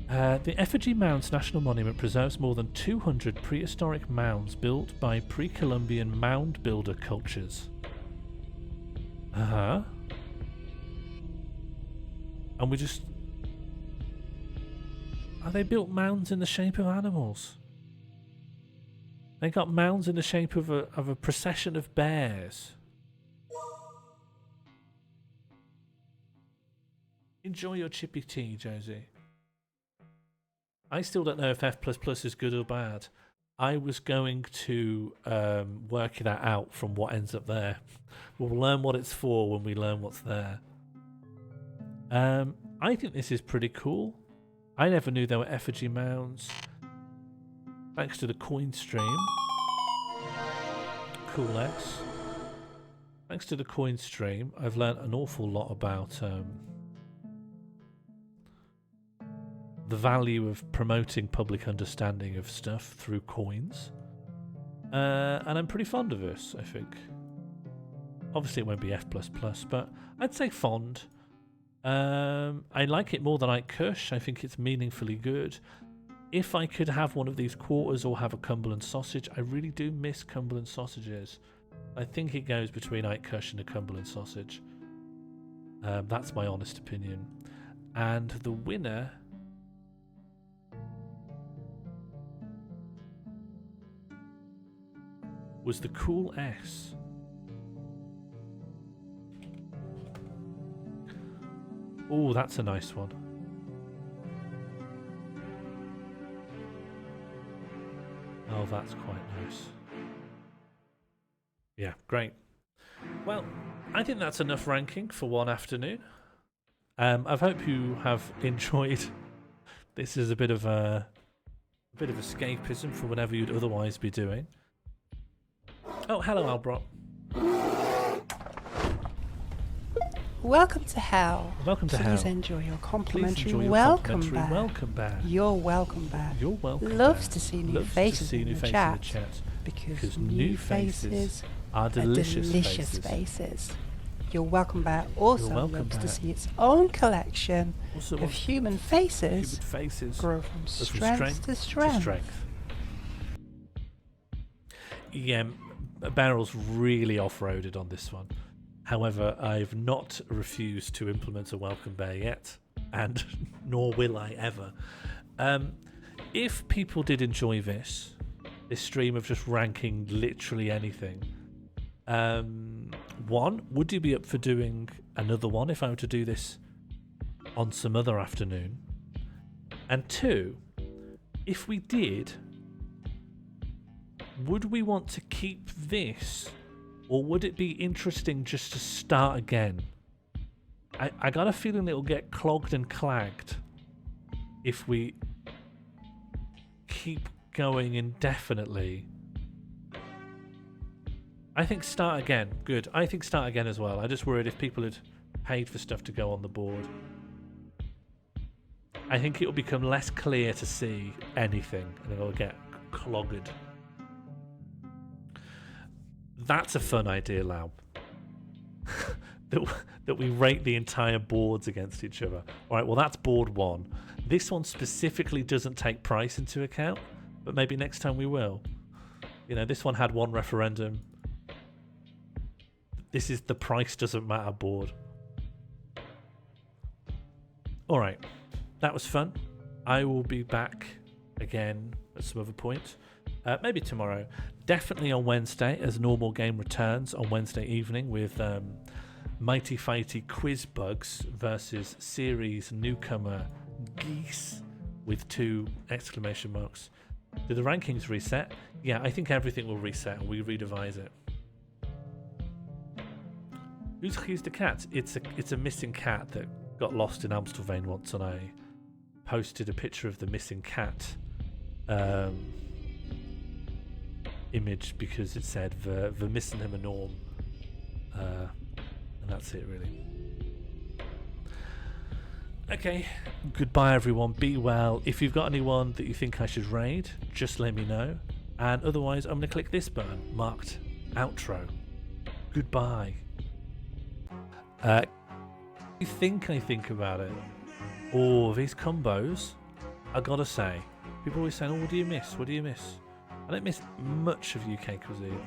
The Effigy Mounds National Monument preserves more than 200 prehistoric mounds built by pre-Columbian mound builder cultures. And we just... Are they built mounds in the shape of animals? They got mounds in the shape of a procession of bears. Enjoy your chippy tea, Josie. I still don't know if F++ is good or bad. I was going to work that out from what ends up there. We'll learn what it's for when we learn what's there. I think this is pretty cool. I never knew there were effigy mounds. Thanks to the coin stream. Cool X. Thanks to the coin stream, I've learnt an awful lot about the value of promoting public understanding of stuff through coins. And I'm pretty fond of this, I think. Obviously it won't be F++, but I'd say fond. I like it more than Ike Kush. I think it's meaningfully good. If I could have one of these quarters or have a Cumberland sausage, I really do miss Cumberland sausages. I think it goes between Ike Kush and a Cumberland sausage. That's my honest opinion. And the winner... was the Cool S. Oh, that's a nice one. Oh, that's quite nice. Yeah, great. Well, I think that's enough ranking for one afternoon. I hope you have enjoyed. This is a bit of escapism for whatever you'd otherwise be doing. Oh, hello, Albrock. Welcome to hell. Welcome to hell. Please enjoy your complimentary welcome back. You're welcome back. You're welcome Loves back. to see new Loves faces to see in new the faces chat, in the chat. because new faces are delicious faces. You're welcome back also welcome loves to back. see its own collection Also of wants human faces, Human faces grow from strength to strength. Yeah, Barrel's really off-roaded on this one. However, I've not refused to implement a welcome bear yet, and nor will I ever. If people did enjoy this stream of just ranking literally anything, one, would you be up for doing another one if I were to do this on some other afternoon? And two, if we did, would we want to keep this, or would it be interesting just to start again? I got a feeling it'll get clogged and clagged if we keep going indefinitely. I think start again. Good. I think start again as well. I just worried if people had paid for stuff to go on the board. I think it will become less clear to see anything, and it'll get clogged. That's a fun idea, Lau. that we rate the entire boards against each other. Alright, well that's board one. This one specifically doesn't take price into account, but maybe next time we will. You know, this one had one referendum. This is the price doesn't matter board. Alright, that was fun. I will be back again at some other point. Maybe tomorrow. Definitely on Wednesday, as Normal Game returns on Wednesday evening with Mighty Fighty Quiz Bugs versus series newcomer Geese with 2 exclamation marks. Do the rankings reset? Yeah, I think everything will reset and we redevise it. Who's the cat? It's a missing cat that got lost in Amstelveen once, and I posted a picture of the missing cat image because it said "wir missen him enorm," and that's it really. Okay, goodbye everyone. Be well. If you've got anyone that you think I should raid, just let me know. And otherwise, I'm gonna click this button marked outro. Goodbye. You think I think about it? Oh, these combos, I gotta say, people always saying, "Oh, what do you miss? What do you miss?" I don't miss much of UK cuisine.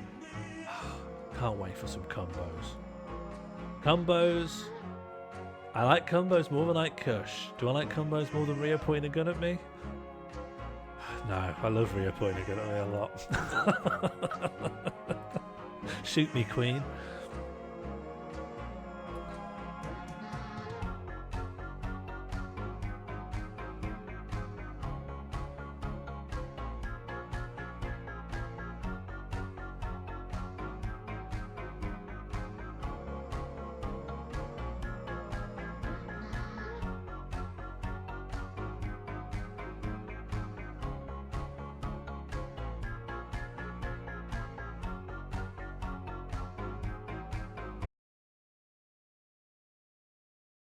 Can't wait for some combos. Combos. I like combos more than I like Kush. Do I like combos more than Rio pointing a gun at me? No, I love Rio pointing a gun at me a lot. Shoot me, Queen.